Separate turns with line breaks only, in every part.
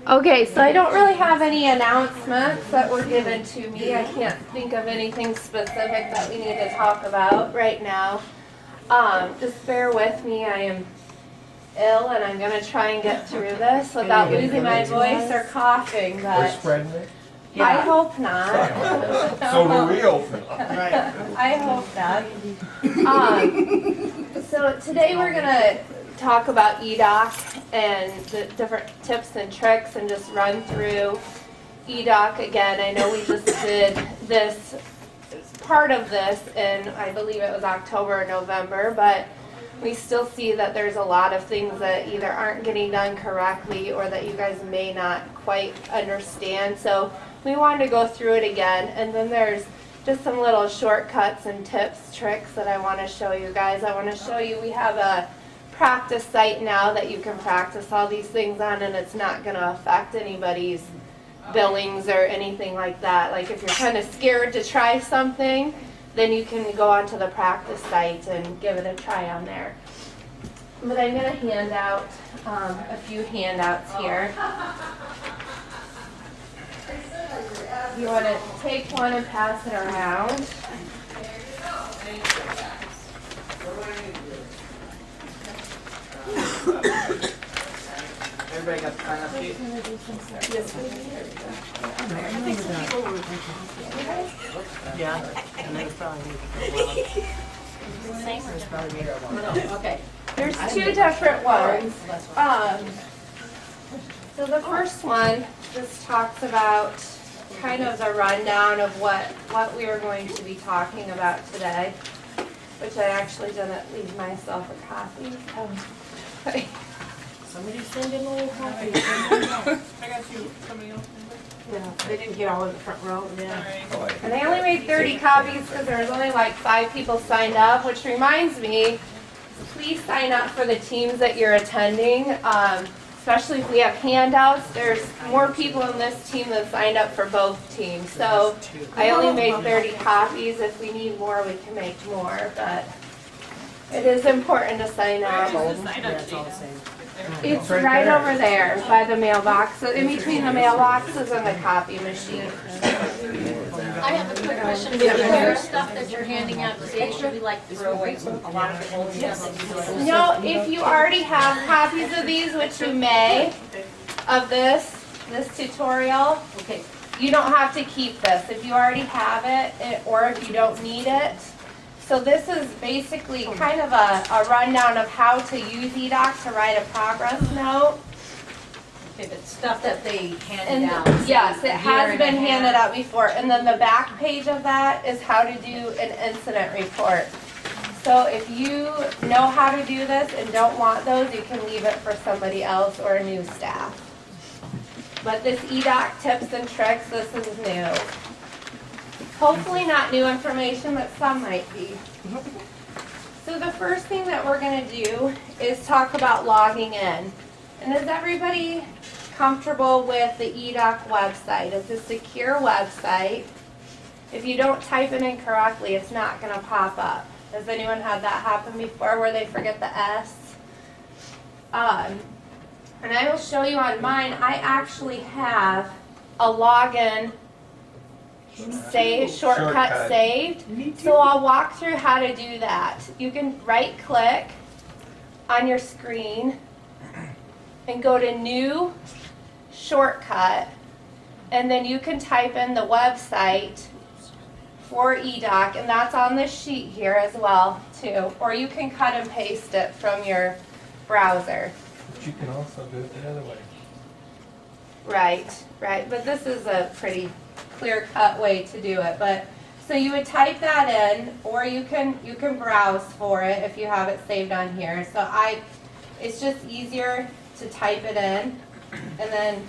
Okay, so I don't really have any announcements that were given to me. I can't think of anything specific that we need to talk about right now. Just bear with me. I am ill and I'm going to try and get through this without losing my voice or coughing,
We're
but
spreading it.
I hope not.
So do we open.
I hope not. So today we're going to talk about EDOC and the different tips and tricks and just run through EDOC again. I know we just did this, part of this in, I believe it was October or November, but we still see that there's a lot of things that either aren't getting done correctly or that you guys may not quite understand. So we wanted to go through it again, and then there's just some little shortcuts and tips, tricks that I want to show you guys. I want to show you we have a practice site now that you can practice all these things on, and it's not going to affect anybody's billings or anything like that. Like if you're kind of scared to try something, then you can go onto the practice site and give it a try on there. But I'm going to hand out a few handouts here. You want to take one and pass it around.
Everybody got the sign up sheet? Yeah, and then it's probably
Okay. There's two different ones. So the first one just talks about kind of the rundown of what we are going to be talking about today, which I actually didn't leave myself a copy.
Somebody send in a little copy. I got you. Somebody else?
Yeah, they didn't get all in the front row.
Yeah.
And I only made 30 copies because there was only like 5 people signed up, which reminds me, please sign up for the teams that you're attending, especially if we have handouts. There's more people in this team that signed up for both teams. So I only made 30 copies. If we need more, we can make more, but it is important to sign up.
Yeah, it's all the same.
It's right over there by the mailbox, so in between the mailboxes and the copy machine.
I have a quick question. Is there stuff that you're handing out today, should we like throw away a lot of the old stuff?
No, if you already have copies of these, which you may, of this tutorial,
Okay,
you don't have to keep this. If you already have it, or if you don't need it. So this is basically kind of a rundown of how to use EDOC to write a progress note.
if it's stuff that they
And
handed out.
yes, it
a year
has
and a
been
half.
handed out before. And then the back page of that is how to do an incident report. So if you know how to do this and don't want those, you can leave it for somebody else or a new staff. But this EDOC tips and tricks, this is new. Hopefully not new information, but some might be. So the first thing that we're going to do is talk about logging in. And is everybody comfortable with the EDOC website? It's a secure website. If you don't type it in correctly, it's not going to pop up. Has anyone had that happen before where they forget the S? And I will show you on mine, I actually have a login shortcut saved. So I'll walk through how to do that. You can right click on your screen and go to new shortcut, and then you can type in the website for EDOC, and that's on this sheet here as well too. Or you can cut and paste it from your browser.
But you can also do it the other way.
Right, but this is a pretty clear-cut way to do it. But so you would type that in, or you can browse for it if you have it saved on here. So it's just easier to type it in, and then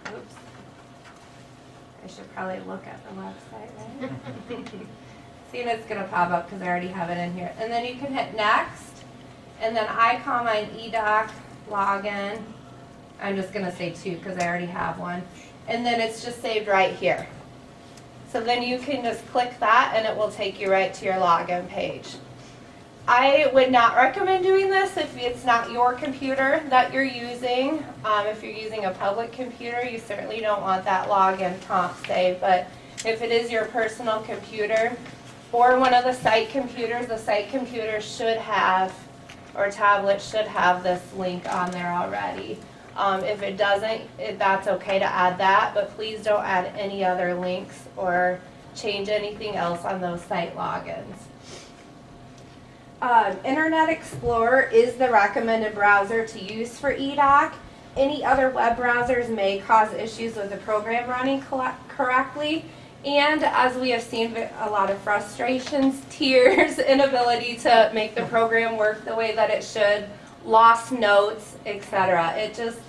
oops. I should probably look at the website, right? See, and it's going to pop up because I already have it in here. And then you can hit next, and then I call mine EDOC login. I'm just going to say 2 because I already have one. And then it's just saved right here. So then you can just click that and it will take you right to your login page. I would not recommend doing this if it's not your computer that you're using. If you're using a public computer, you certainly don't want that login prompt saved. But if it is your personal computer or one of the site computers should have, or tablet should have this link on there already. If it doesn't, that's okay to add that, but please don't add any other links or change anything else on those site logins. Internet Explorer is the recommended browser to use for eDoc. Any other web browsers may cause issues with the program running correctly. And as we have seen, a lot of frustrations, tears, inability to make the program work the way that it should, lost notes, etc. It just,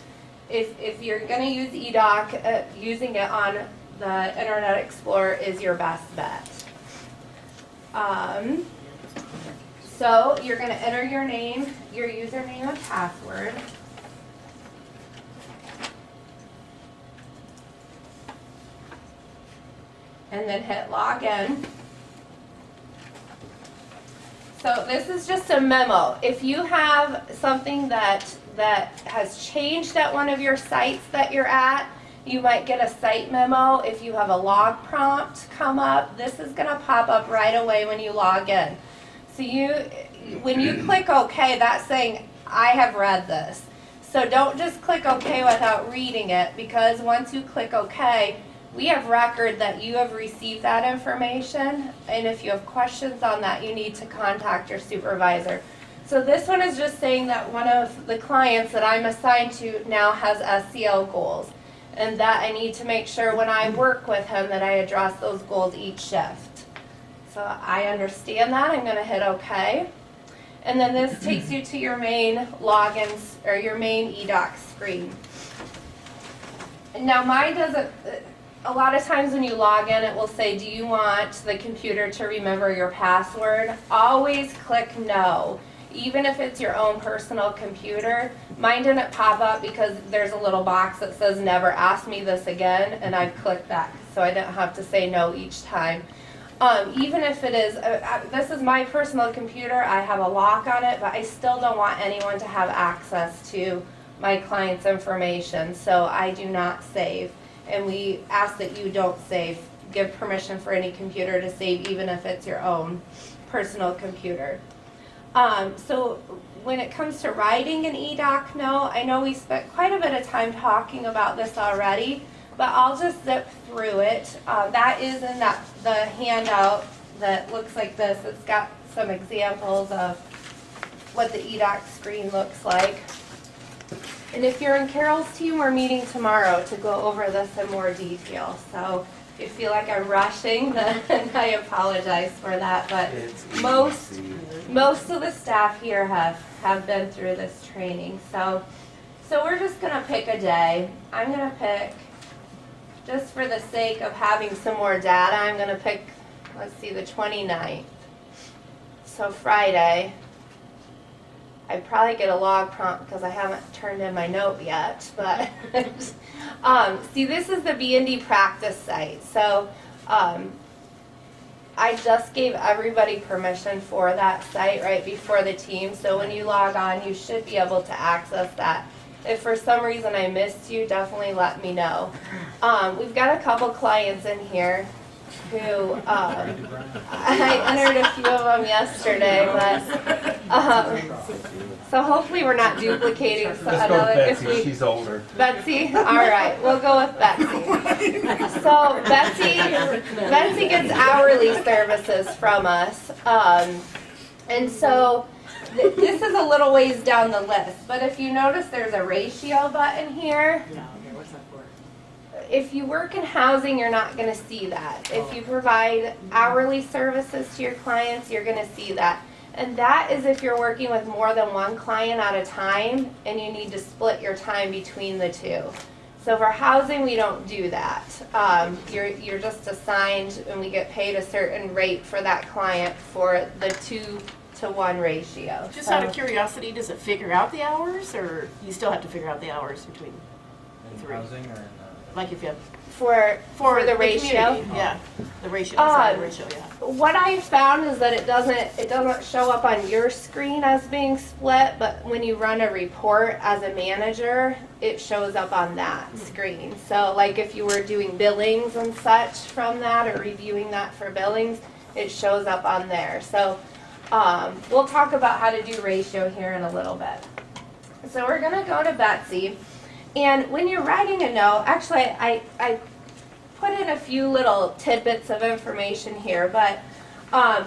if you're going to use eDoc, using it on the Internet Explorer is your best bet. So you're going to enter your name, your username and password. And then hit login. So this is just a memo. If you have something that has changed at one of your sites that you're at, you might get a site memo. If you have a log prompt come up, this is going to pop up right away when you log in. So when you click OK, that's saying, I have read this. So don't just click OK without reading it, because once you click OK, we have record that you have received that information, and if you have questions on that, you need to contact your supervisor. So this one is just saying that one of the clients that I'm assigned to now has SEL goals, and that I need to make sure when I work with him that I address those goals each shift. So I understand that. I'm going to hit OK. And then this takes you to your main logins, or your main eDoc screen. Now mine doesn't, a lot of times when you log in, it will say, do you want the computer to remember your password? Always click no. Even if it's your own personal computer. Mine didn't pop up because there's a little box that says never ask me this again, and I've clicked that so I didn't have to say no each time. Even if it is, this is my personal computer, I have a lock on it, but I still don't want anyone to have access to my client's information, so I do not save. And we ask that you don't save. Give permission for any computer to save, even if it's your own personal computer. So when it comes to writing an eDoc note, I know we spent quite a bit of time talking about this already, but I'll just zip through it. That is in the handout that looks like this. It's got some examples of what the eDoc screen looks like. And if you're in Carol's team, we're meeting tomorrow to go over this in more detail. So if you feel like I'm rushing, then I apologize for that. But most of the staff here have been through this training. So we're just going to pick a day. I'm going to pick, just for the sake of having some more data, I'm going to pick, let's see, the 29th. So Friday. I'd probably get a log prompt because I haven't turned in my note yet, but see, this is the B&D practice site. So I just gave everybody permission for that site right before the team. So when you log on, you should be able to access that. If for some reason I missed you, definitely let me know. We've got a couple clients in here who I entered a few of them yesterday, but so hopefully we're not duplicating
Let's go with Betsy, she's older.
Betsy? All right, we'll go with Betsy. So Betsy gets hourly services from us, and so this is a little ways down the list, but if you notice there's a ratio button here. If you work in housing, you're not going to see that. If you provide hourly services to your clients, you're going to see that. And that is if you're working with more than one client at a time and you need to split your time between the two. So for housing, we don't do that. You're just assigned and we get paid a certain rate for that client for the 2-to-1 ratio.
Just out of curiosity, does it figure out the hours, or you still have to figure out the hours between
In
three?
housing or in
Like if you have
for the ratio.
community, yeah, the ratio, sorry, the ratio, yeah.
What I found is that it doesn't show up on your screen as being split, but when you run a report as a manager, it shows up on that screen. So like if you were doing billings and such from that or reviewing that for billings, it shows up on there. So we'll talk about how to do ratio here in a little bit. So we're gonna go to Betsy. And when you're writing a note, actually I put in a few little tidbits of information here, but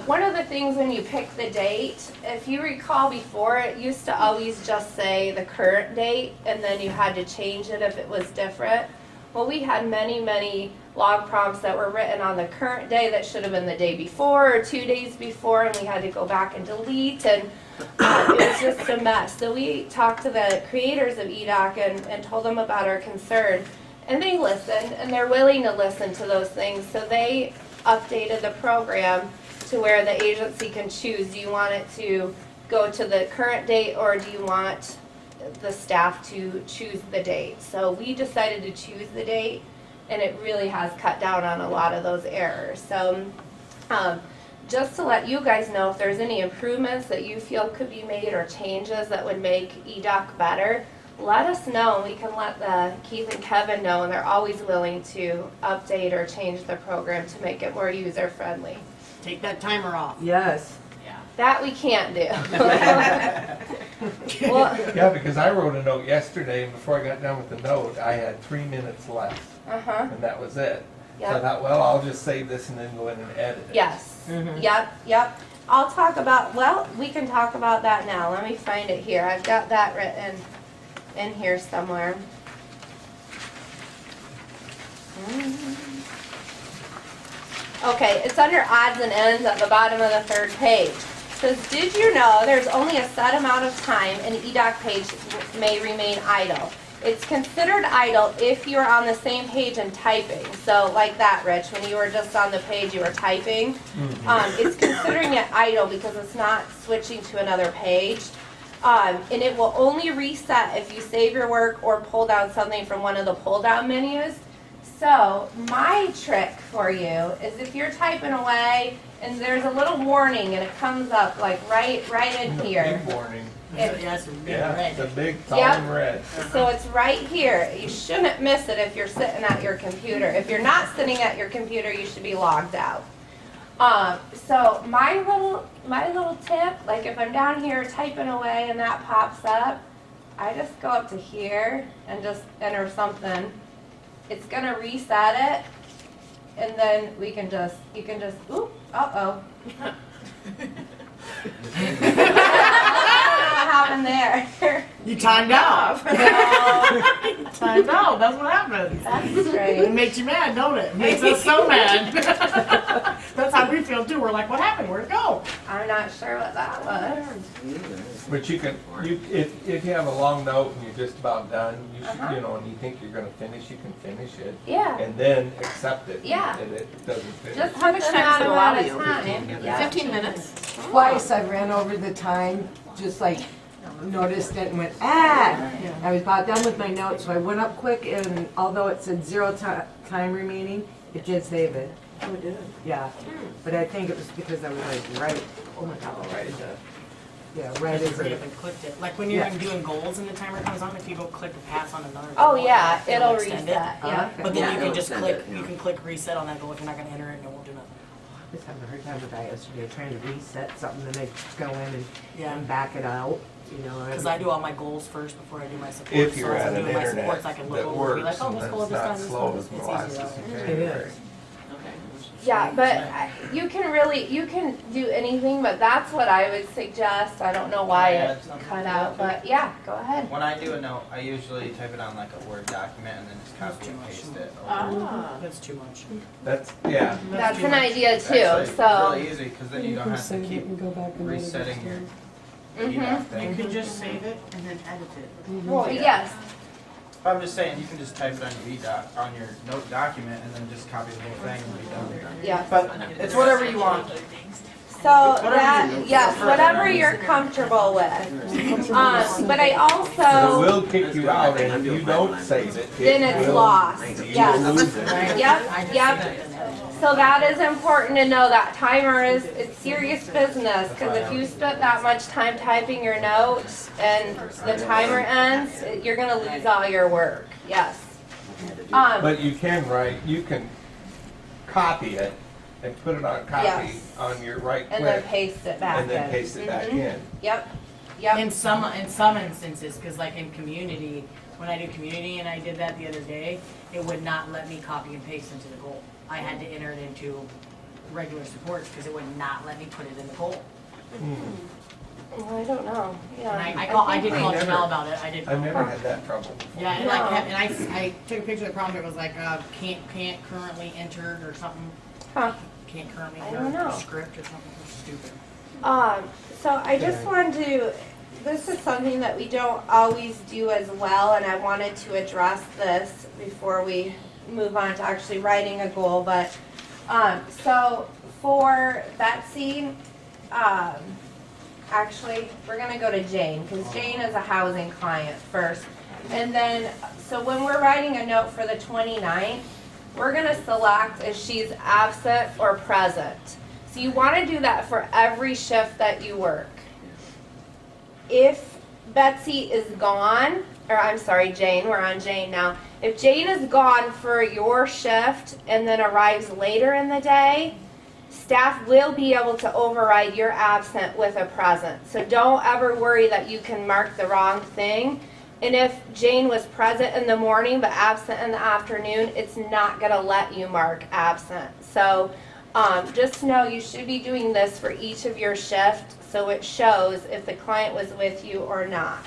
one of the things when you pick the date, if you recall before, it used to always just say the current date, and then you had to change it if it was different. Well, we had many log prompts that were written on the current day that should have been the day before or 2 days before, and we had to go back and delete, and it was just a mess. So we talked to the creators of EDOC and told them about our concern. And they listened, and they're willing to listen to those things. So they updated the program to where the agency can choose. Do you want it to go to the current date, or do you want the staff to choose the date? So we decided to choose the date, and it really has cut down on a lot of those errors. So just to let you guys know, if there's any improvements that you feel could be made or changes that would make EDOC better, let us know, and we can let Keith and Kevin know, and they're always willing to update or change the program to make it more user-friendly.
Take that timer off.
Yes.
That we can't do. Well,
Yeah, because I wrote a note yesterday, and before I got done with the note, I had 3 minutes left,
uh-huh,
and that was it. So I
yep,
thought, well, I'll just save this and then go in and edit it.
yes,
Mhm.
yep. I'll talk about, well, we can talk about that now. Let me find it here. I've got that written in here somewhere. Okay, it's under odds and ends at the bottom of the third page. It says, did you know there's only a set amount of time an EDOC page may remain idle? It's considered idle if you're on the same page and typing. So like that, Rich, when you were just on the page, you were typing. It's considering it idle because it's not switching to another page. And it will only reset if you save your work or pull down something from one of the pull down menus. So my trick for you is if you're typing away and there's a little warning and it comes up like right in here.
Big warning.
Yes, in big
Yeah,
red.
it's a big, tall
Yep.
and red.
So it's right here. You shouldn't miss it if you're sitting at your computer. If you're not sitting at your computer, you should be logged out. So my little tip, like if I'm down here typing away and that pops up, I just go up to here and just enter something. It's gonna reset it, and then you can just, oop, uh-oh. What happened there?
You timed out. Timed out, that's what happens.
That's
It
strange.
makes you mad, don't it? It makes us so mad. That's how we feel too. We're like, what happened? Where'd it go?
I'm not sure what that was.
But you can, if you have a long note and you're just about done, you should,
Uh-huh.
you know, and you think you're gonna finish, you can finish it.
Yeah.
And then accept it.
Yeah.
And it doesn't finish.
Just
How much
put
time does it
them
allow
out at a
you?
time. Yeah.
15 minutes.
Twice I ran over the time, just like noticed it and went, ah! I was about done with my notes, so I went up quick, and although it said zero time remaining, it did save it.
Oh, it did.
Yeah, but I think it was because I was like, right, oh my god, right as a, yeah, right as
You
a,
haven't clicked it. Like when you're
Yeah.
doing goals and the timer comes on, if you go click pass on another
Oh
goal,
yeah, it'll
extend
reset.
it.
Yeah.
But then
Yeah.
you can just
It'll
click,
extend it,
you
yeah.
can click reset on that goal if you're not gonna enter it and it won't do nothing.
I was having a hard time with that yesterday, trying to reset something, and I just go in
Yeah.
and back it out, you know.
Cause I do all my goals first before I do my supports.
If you're
so as
at
I'm
an
doing my
internet
supports, I can look
that
over and be like,
works
oh,
and
this
then
goal,
it's
this
not
time, this
slow
goal,
as
it's
molasses
easier.
in
It
January.
is.
Yeah, but you can do anything, but that's what I would suggest. I don't know why
Can I
it
add something
cut
to
out,
that?
but yeah, go ahead.
When I do a note, I usually type it on like a Word document and then just copy and paste it over.
That's too much.
That's, yeah.
That's
too
an
much.
idea too,
Actually, it's
so.
really easy, cause then you don't have to keep resetting your
Mhm.
email
You
thing.
can just save it and then edit it.
Well, yes,
But I'm just saying, you can just type it on your on your note document and then just copy the whole thing and be done.
yes.
But it's whatever you want.
So that, yes, whatever you're comfortable with. But I
It
also,
will kick you out, and if you don't save it,
then
it
it's
will,
lost,
you will
yes.
lose it.
Yep. So that is important to know, that timer is, it's serious business, because if you spent that much time typing your notes and the timer ends, you're gonna lose all your work, yes.
But you can copy it and put it on copy
Yes.
on your right
And then
click,
paste it back in.
and then paste it back
Mhm.
in.
Yep,
In
yep,
some instances, because like in community, when I do community and I did that the other day, it would not let me copy and paste into the goal. I had to enter it into regular supports because it would not let me put it in the goal.
well, I don't know, yeah.
And I did call
never-
Janelle about it, I did.
I've
call
never
her.
had that trouble before.
Yeah, and
No.
I took a picture of the prompt, it was like, can't currently entered or something,
Huh.
can't currently
I
enter
don't know.
a script or something, it was stupid.
So I just wanted to, this is something that we don't always do as well, and I wanted to address this before we move on to actually writing a goal, but, so for Betsy, actually, we're gonna go to Jane, because Jane is a housing client first. And then, so when we're writing a note for the 29th, we're gonna select if she's absent or present. So you wanna do that for every shift that you work. If Betsy is gone, or I'm sorry, Jane, we're on Jane now. If Jane is gone for your shift and then arrives later in the day, staff will be able to override your absent with a present. So don't ever worry that you can mark the wrong thing. And if Jane was present in the morning but absent in the afternoon, it's not gonna let you mark absent. So just know you should be doing this for each of your shifts so it shows if the client was with you or not.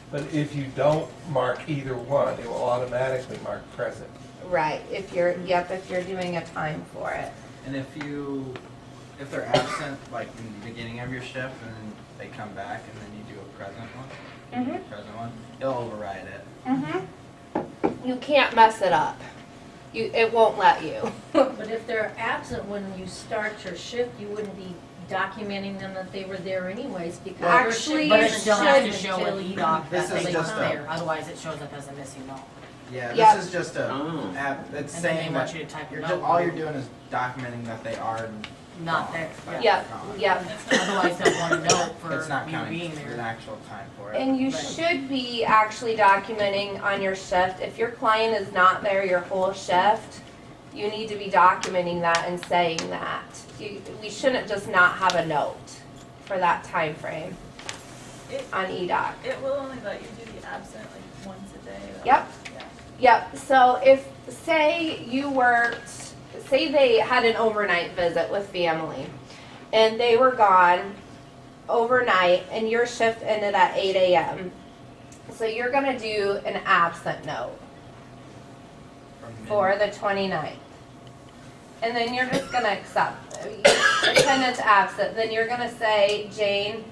But if you don't mark either one, it will automatically mark present.
Right, if you're doing a time for it.
And if they're absent, like in the beginning of your shift, and then they come back, and then you do a present one, present one, it'll override it.
You can't mess it up. It won't let you.
But if they're absent when you start your shift, you wouldn't be documenting them that they were there anyways because your
Actually,
shift
But
you
it still has to
doesn't
show
until
an
you-
e-doc
This
that
is
they
just
weren't
a-
there, otherwise it shows up as a missing note.
Yeah,
Yep.
this is just a app. It's
And then
saying
they want
that
you to type your
ju-
note.
all you're doing is documenting that they are
Not there.
Like,
Yep,
gone.
yep.
Otherwise they'll want a note for
It's not
you
counting
being
an
there.
actual time for it.
And you
Right.
should be actually documenting on your shift. If your client is not there your whole shift, you need to be documenting that and saying that. We shouldn't just not have a note for that time frame on EDOC.
It will only let you do the absent like once a day. though.
Yep.
Yeah.
Yep, so if, say you worked, say they had an overnight visit with family, and they were gone overnight, and your shift ended at 8 a.m. So you're gonna do an absent note
From
for the 29th. And then you're just gonna accept, attendance absent, then you're gonna say Jane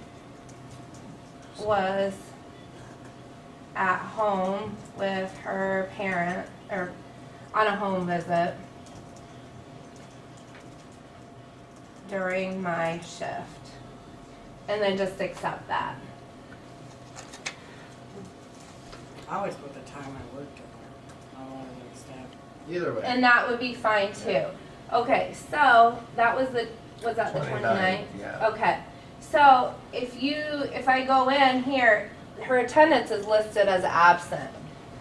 was at home with her parent, or on a home visit during my shift. And then just accept that.
I always put the time I worked in there. I don't want to understand.
Either way.
And that would be fine too. Okay, so that was was that the 29th?
Yeah.
Okay, so if I go in here, her attendance is listed as absent.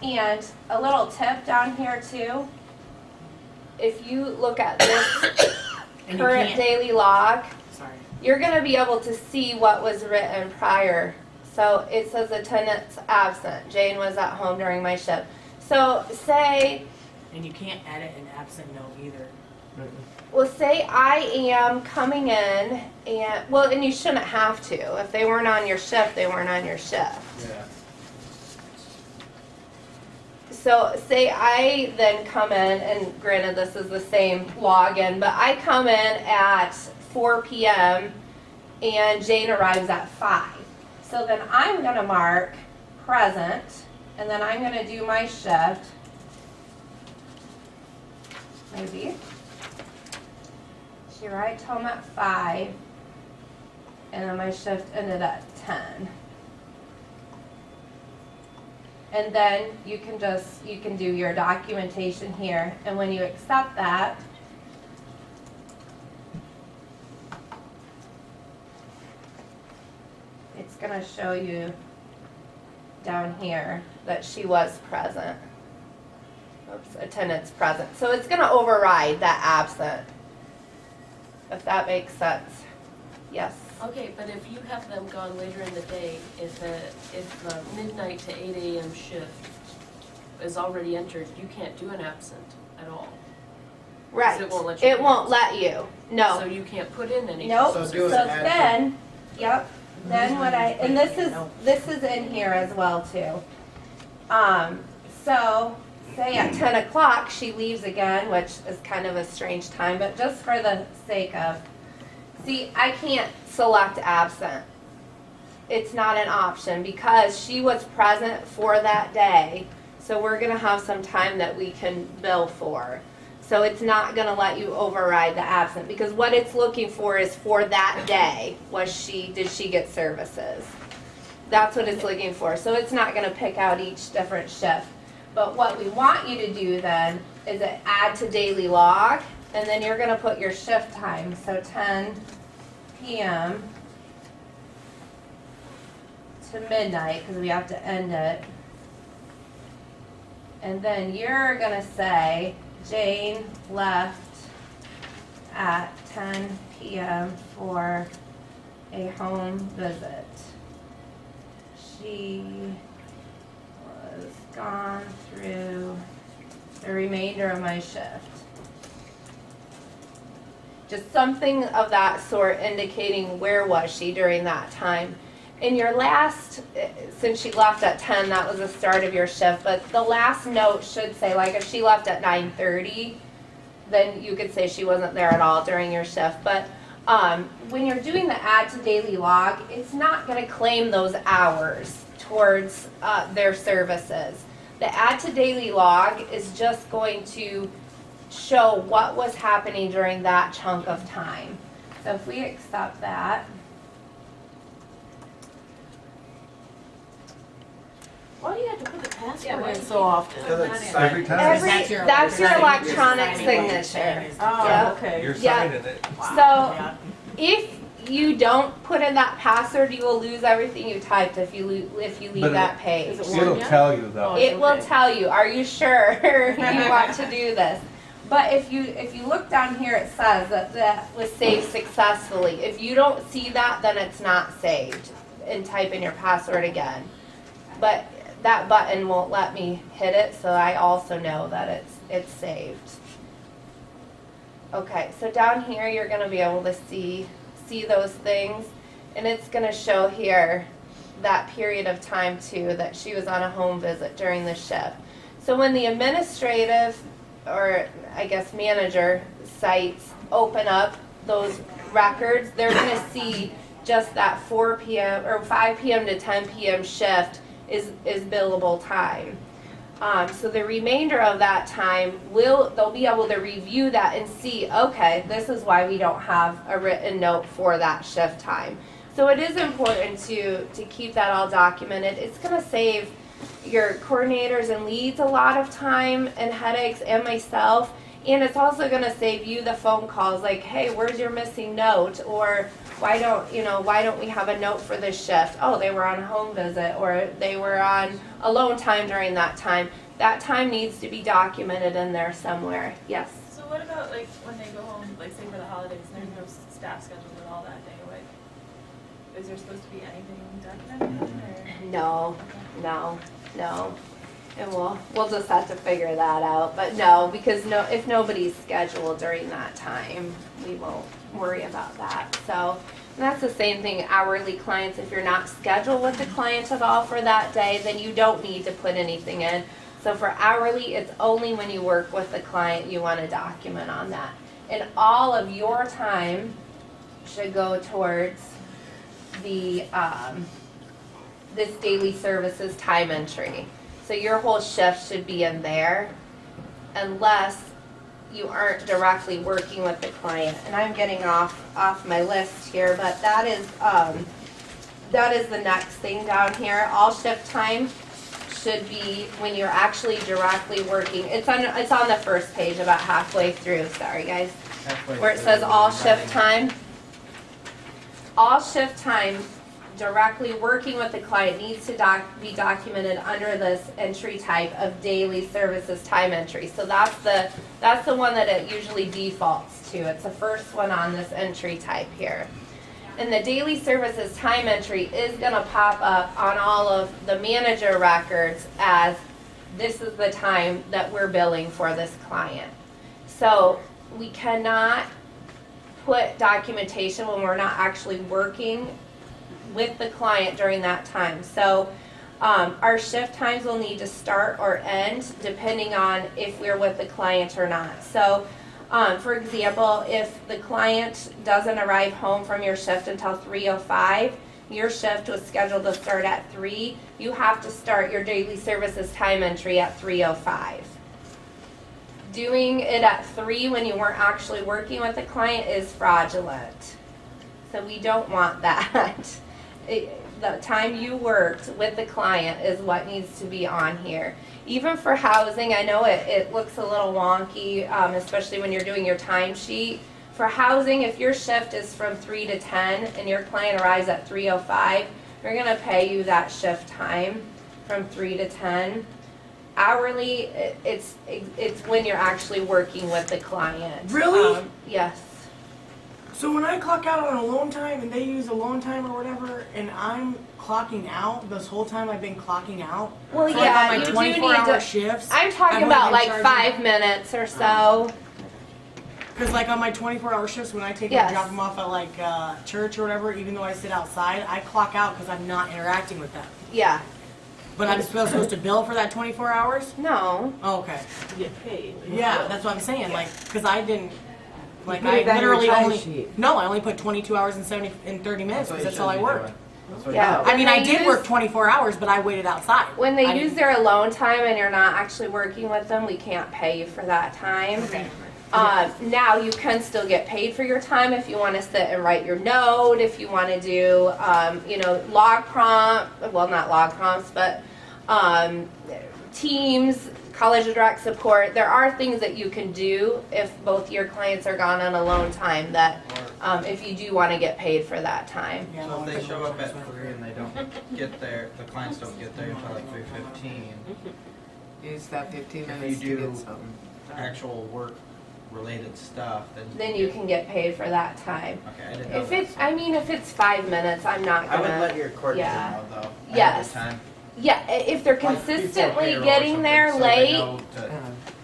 And a little tip down here too, if you look at this
And you
current
can't,
daily log,
sorry.
you're gonna be able to see what was written prior. So it says attendance absent, Jane was at home during my shift. So say,
And you can't edit an absent note either.
well, say I am coming in and, well, and you shouldn't have to. If they weren't on your shift, they weren't on your shift.
Yeah.
So say I then come in, and granted this is the same login, but I come in at 4 p.m. and Jane arrives at 5. So then I'm gonna mark present, and then I'm gonna do my shift. Maybe. she arrived home at 5, and then my shift ended at 10. And then you can do your documentation here, and when you accept that, it's gonna show you down here that she was present. Oops, attendance present. So it's gonna override that absent, if that makes sense. Yes.
Okay, but if you have them gone later in the day, if the midnight to 8 a.m. shift is already entered, you can't do an absent at all.
Right.
It won't let you
It
do
won't
it.
let you. No.
So you can't put in any.
Nope.
So
So
do an ad-
then, yep, then what and this is in here as well too. So say at 10 o'clock she leaves again, which is kind of a strange time, but just for the sake of, see, I can't select absent. It's not an option because she was present for that day. So we're gonna have some time that we can bill for. So it's not gonna let you override the absent, because what it's looking for is for that day, did she get services? That's what it's looking for, so it's not gonna pick out each different shift. But what we want you to do then is add to daily log, and then you're gonna put your shift time, so 10 p.m. to midnight, because we have to end it. And then you're gonna say, Jane left at 10 p.m. for a home visit. She was gone through the remainder of my shift. Just something of that sort indicating where was she during that time. In your last, since she left at 10, that was the start of your shift, but the last note should say, like if she left at 9:30, then you could say she wasn't there at all during your shift. But when you're doing the add to daily log, it's not going to claim those hours towards their services. The add to daily log is just going to show what was happening during that chunk of time. So if we accept that,
Why do you have to put the password in
Yeah,
so often?
Because it's
Every
signed.
time.
that's your electronic
Signing what you're
signature.
saying is-
Oh,
Yep.
okay.
You're
Yeah.
signing it.
So
Yeah.
if you don't put in that password, you will lose everything you typed if you leave
But
that page.
Is it warm
It'll
yet?
tell you though.
It will
Okay.
tell you, are you sure you want to do this? But if you look down here, it says that was saved successfully. If you don't see that, then it's not saved, and type in your password again. But that button won't let me hit it, so I also know that it's saved. Okay, so down here you're gonna be able to see those things, and it's gonna show here that period of time too, that she was on a home visit during the shift. So when the administrative, or I guess manager sites open up those records, they're gonna see just that 4 p.m. or 5 p.m. to 10 p.m. shift is billable time. So the remainder of that time, they'll be able to review that and see, okay, this is why we don't have a written note for that shift time. So it is important to keep that all documented. It's gonna save your coordinators and leads a lot of time and headaches, and myself. And it's also gonna save you the phone calls like, hey, where's your missing note? Or why don't we have a note for this shift? Oh, they were on a home visit, or they were on alone time during that time. That time needs to be documented in there somewhere. Yes.
So what about like when they go home, like say for the holidays, and there's no staff scheduled at all that day? Like, is there supposed to be anything documented or?
No. And we'll just have to figure that out. But no, because if nobody's scheduled during that time, we won't worry about that. So and that's the same thing, hourly clients, if you're not scheduled with the client at all for that day, then you don't need to put anything in. So for hourly, it's only when you work with the client you want to document on that. And all of your time should go towards the this daily services time entry. So your whole shift should be in there unless you aren't directly working with the client. And I'm getting off my list here, but that is the next thing down here. All shift time should be when you're actually directly working. It's on the first page, about halfway through, sorry guys,
Halfway
where it
through,
says all shift
running.
time. All shift time directly working with the client needs to be documented under this entry type of daily services time entry. So that's the one that it usually defaults to. It's the first one on this entry type here. And the daily services time entry is gonna pop up on all of the manager records as this is the time that we're billing for this client. So we cannot put documentation when we're not actually working with the client during that time. So our shift times will need to start or end depending on if we're with the client or not. So for example, if the client doesn't arrive home from your shift until 3:05, your shift was scheduled to start at 3, you have to start your daily services time entry at 3:05. Doing it at 3 when you weren't actually working with the client is fraudulent. So we don't want that. The time you worked with the client is what needs to be on here. Even for housing, I know it looks a little wonky, especially when you're doing your timesheet. For housing, if your shift is from 3 to 10 and your client arrives at 3:05, you're gonna pay you that shift time from 3 to 10. Hourly, it's when you're actually working with the client.
Really?
Yes.
So when I clock out on alone time and they use alone time or whatever, and I'm clocking out this whole time I've been clocking out.
Well,
so
yeah,
like on
you
my
do need
24-hour
to.
shifts.
I'm talking
I'm
about
only
like
in
5 minutes or so.
Because like on my 24-hour shifts, when I take
Yes.
them, drop them off at like church or whatever, even though I sit outside, I clock out because I'm not interacting with them.
Yeah.
But I'm still supposed to bill for that 24 hours?
No.
Oh, okay.
Get paid.
Yeah, that's what I'm saying. Like, because I didn't. Like
put
I
it on your
literally
time
only.
sheet.
No, I only put 22 hours and 30 minutes
what
because
you
that's all I
should be
worked.
doing. That's what
Yeah.
you
I mean, I
When they
did
use-
work 24 hours, but I waited outside.
When they
I
use
didn't-
their alone time and you're not actually working with them, we can't pay you for that time.
Okay.
Now you can still get paid for your time if you want to sit and write your note, if you want to do, log prompt, well, not log prompts, but Teams, College of Direct Support. There are things that you can do if both your clients are gone on alone time that, if you do want to get paid for that time.
Yeah,
So
no,
if they
I-
show up at 3 and they don't get there, the clients don't get there until like 3:15,
Use that 15
If you
minutes to
do-
get something.
actual work related stuff,
Then you can get paid for that time.
Okay, I didn't know
If
that.
if it's 5 minutes, I'm not
I would let
gonna,
your coordinator
yeah.
know though. ahead
Yes.
of time.
yeah, if they're
Like, before
consistently
payroll or
getting
something,
there
so they
late,
know to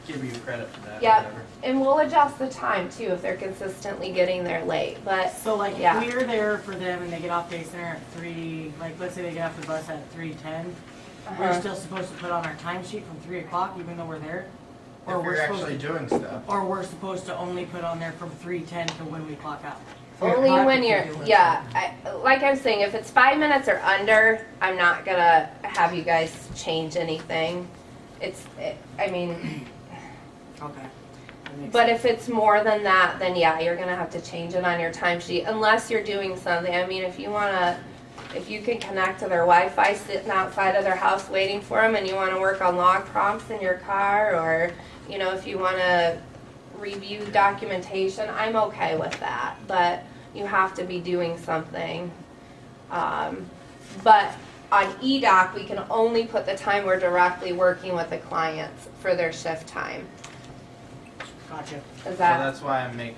give you credit for that or
Yep.
whatever.
and we'll adjust the time too if they're consistently getting there late, but,
So like,
Yeah.
if we're there for them and they get off day center at 3, like let's say they get off the bus at 3:10, we're
uh-huh.
still supposed to put on our timesheet from 3 o'clock even though we're there?
If
we're
you're
supposed
actually
to,
doing stuff.
or we're supposed to only put on there from 3:10 to when we clock out?
Only when
If
you're,
doing
yeah, like I'm saying, if it's 5 minutes or under, I'm not gonna have you guys change anything. I mean,
Okay. That makes
but if it's more than that, then yeah, you're gonna have to change it on your timesheet unless you're doing something. I mean, if you can connect to their Wi-Fi sitting outside of their house waiting for them and you wanna work on log prompts in your car, or, if you wanna review documentation, I'm okay with that, but you have to be doing something. But on EDOC, we can only put the time we're directly working with the clients for their shift time.
Gotcha.
Is
So
that,
that's why I make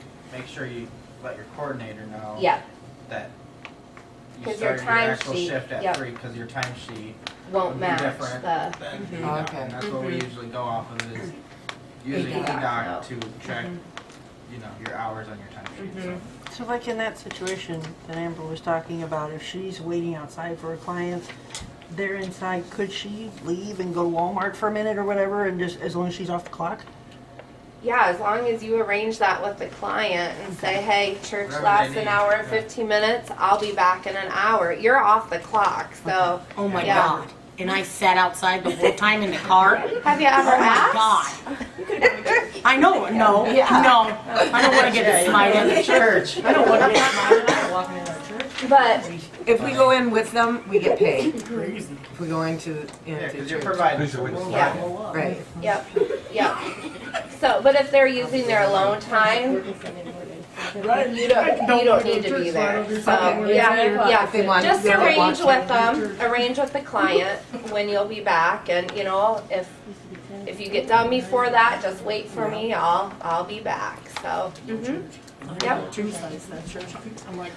sure you let your coordinator know
yeah,
that you
'Cause your
started your
time
actual
sheet,
shift at
yep.
3 because your time sheet
won't
would be
match
different
the,
than
Mhm.
EDOC.
Okay.
And that's what we usually go off of is using
EDOC,
EDOC to
no.
check, your hours on your time sheet.
Mhm.
So like in that situation that Amber was talking about, if she's waiting outside for a client, they're inside, could she leave and go to Walmart for a minute or whatever, and just, as long as she's off the clock?
yeah, as long as you arrange that with the client and say, hey, church
Whatever
lasts
they
an
need,
hour and
yeah.
15 minutes, I'll be back in an hour. You're off the clock, so.
Oh my
Yeah.
God. And I sat outside the whole time in the car?
Have you ever
Oh my
asked?
God.
I know, no,
Yeah.
No, I don't wanna get smited
in the church.
I don't wanna get smited, I'm walking in our church.
But,
If we go in with them, we get paid.
Crazy.
If we go into
Yeah, because you're
church.
providing.
Who's the witness?
Yeah.
Right.
yep, yep. So, but if they're using their alone time, you don't need to be there. So, yeah,
If they want,
just
they don't want
arrange
to.
with them, arrange with the client when you'll be back, and, you know, if you get done before that, just wait for me, I'll be back, so. Yep.
I'm like,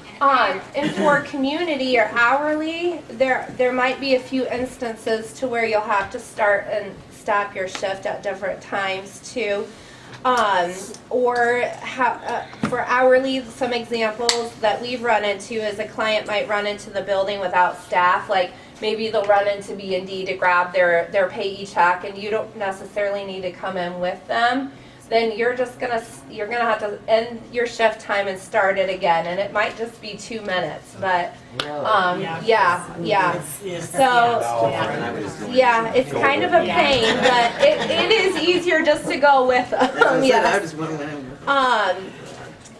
And for community or hourly, there might be a few instances to where you'll have to start and stop your shift at different times too. Or for hourly, some examples that we've run into is a client might run into the building without staff, like maybe they'll run into B&D to grab their payee check, and you don't necessarily need to come in with them. Then you're gonna have to end your shift time and start it again, and it might just be 2 minutes, but yeah. So yeah, it's kind of a pain, but it is easier just to go with them. Yes.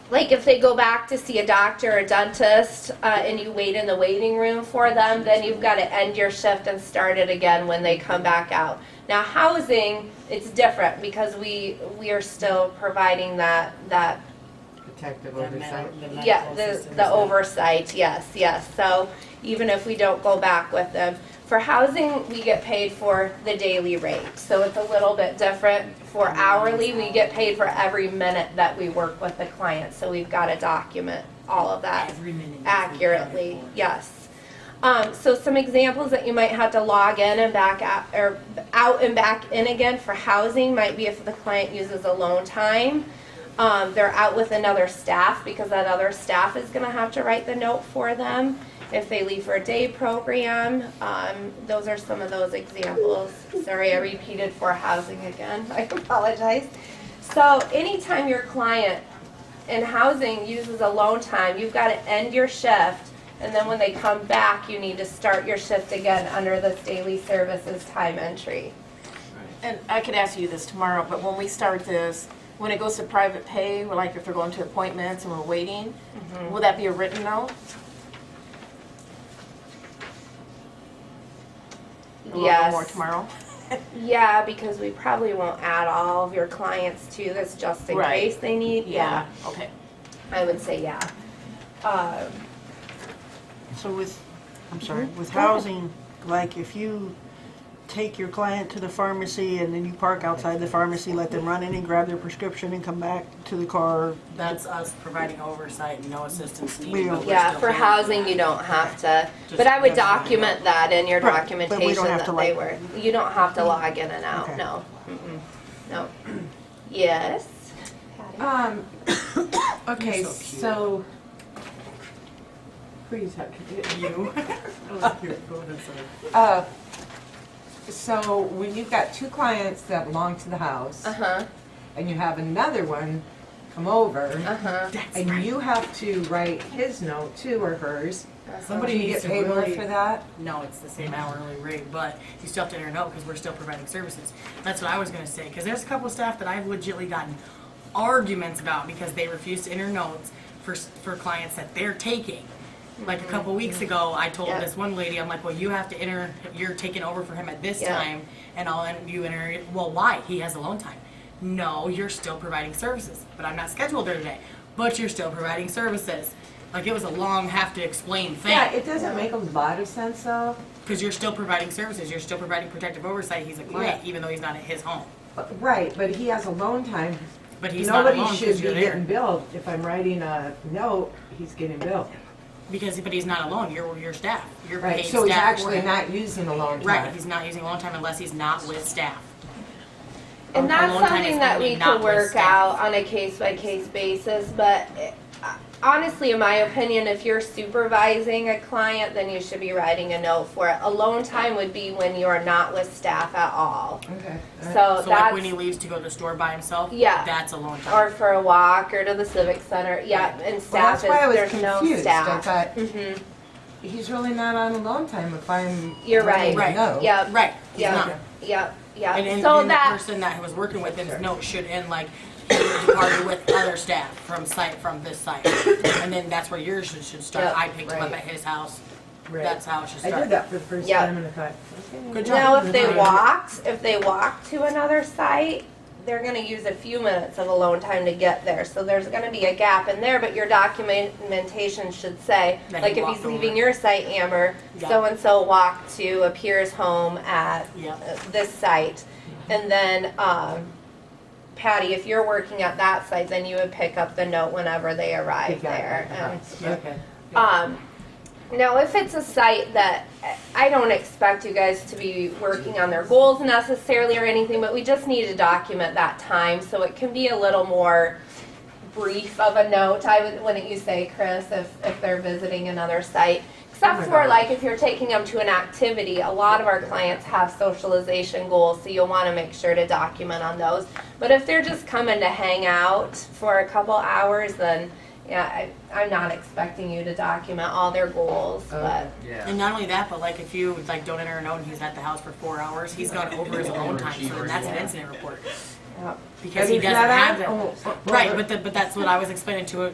Like if they go back to see a doctor or dentist, and you wait in the waiting room for them, then you've got to end your shift and start it again when they come back out. Now housing, it's different because we are still providing that
Protective oversight.
yeah, the oversight, yes. So even if we don't go back with them, for housing, we get paid for the daily rate. So it's a little bit different. For hourly, we get paid for every minute that we work with the client. So we've got to document all of that
every minute.
accurately, yes. So some examples that you might have to log in and back out, or out and back in again for housing might be if the client uses alone time. They're out with another staff because that other staff is gonna have to write the note for them. If they leave for a day program, those are some of those examples. Sorry, I repeated for housing again, I apologize. So anytime your client in housing uses alone time, you've gotta end your shift, and then when they come back, you need to start your shift again under this daily services time entry.
And I could ask you this tomorrow, but when we start this, when it goes to private pay, like if they're going to appointments and we're waiting, will that be a written note? A little bit more
Yes,
tomorrow?
yeah, because we probably won't add all of your clients to this just in
Right.
case they need, yeah,
Okay.
I would say, yeah.
So with, I'm sorry, with housing, like if you take your client to the pharmacy and then you park outside the pharmacy, let them run in and grab their prescription and come back to the car.
That's us providing oversight and no assistance
We
needed.
don't-
but we're
Yeah,
still
for
paying
housing, you don't have to,
Just
but I would
that's fine.
document that in your
Right, but we don't
documentation
have
that
to,
they
like-
were, you don't have to log in and out,
Okay.
no. No. Yes? Patty?
Okay,
You're so cute.
so. Who are you talking to?
You. Oh, here, go ahead, sorry.
So when you've got two clients that belong to the house,
Uh-huh,
and you have another one come over,
uh-huh.
and you have to write his note too, or hers,
Somebody
do you
needs
get
to
paid more
really-
for that?
No, it's the same hourly rate, but you still have to enter a note because we're still providing services. That's what I was gonna say, because there's a couple of staff that I've legitly gotten arguments about because they refuse to enter notes for clients that they're taking. Like a couple weeks ago, I told
Yeah.
this one lady, I'm like, well, you have to enter, you're taking over for him at this
Yeah.
time, and you enter it. Well, why? He has alone time. No, you're still providing services, but I'm not scheduled there today. But you're still providing services. Like it was a long, have to explain thing.
Yeah, it doesn't make a lot of sense though.
Because you're still providing services, you're still providing protective oversight, he's a client,
Yeah.
even though he's not at his home.
Right, but he has alone time.
But he's not
Nobody
alone
should
because
be
you're
getting
there.
billed. If I'm writing a note, he's getting billed.
But he's not alone, you're your staff, you're
Right,
paid
so he's
staff for
actually
him.
not using alone time.
Right, he's not using alone time unless he's not with staff.
And that's
Alone time
something
is
that
only
we
not
could
with
work
staff.
out on a case-by-case basis, but honestly, in my opinion, if you're supervising a client, then you should be writing a note for it. Alone time would be when you're not with staff at all.
Okay.
So
So like when
that's,
he leaves to go to the store by himself,
Yeah.
that's alone time.
or for a walk, or to the civic center, yeah, and
Well,
staff
that's why I was
there's no
confused. I
staff.
thought,
Mhm.
he's really not on alone time if I'm
You're
writing
right.
a note.
Yep,
Right, he's
Yeah.
not.
yep. Yeah,
And then
so
the
that,
person that was working with him's note should end like, he departed with other staff from this site. And then that's where yours should start.
Yep.
I picked him up
Right.
at his house.
Right.
That's how it should
I
start.
did that for the first
Yeah.
time and I thought, okay.
Good job.
now if they walked to another site, they're gonna use a few minutes of alone time to get there. So there's gonna be a gap in there, but your documentation should say,
That he
like if
walked
he's leaving
over.
your site, Amber,
Yeah.
so-and-so walked to a peer's home at
Yeah.
this site. And then, Patty, if you're working at that site, then you would pick up the note whenever they arrive
Pick up.
there. And,
Okay.
now, if it's a site that I don't expect you guys to be working on their goals necessarily or anything, but we just need to document that time so it can be a little more brief of a note. Wouldn't you say, Chris, if they're visiting another site? Except
Oh my
for
God.
like if you're taking them to an activity, a lot of our clients have socialization goals, so you'll want to make sure to document on those. But if they're just coming to hang out for a couple hours, then yeah, I'm not expecting you to document all their goals, but
Yeah.
And not only that, but like if you like don't enter a note and he's at the house for 4 hours, he's gone over his alone time, so then that's an incident report.
yeah.
Because he
Is
doesn't
that
have
on?
that.
Oh,
Right, but that's what I was explaining to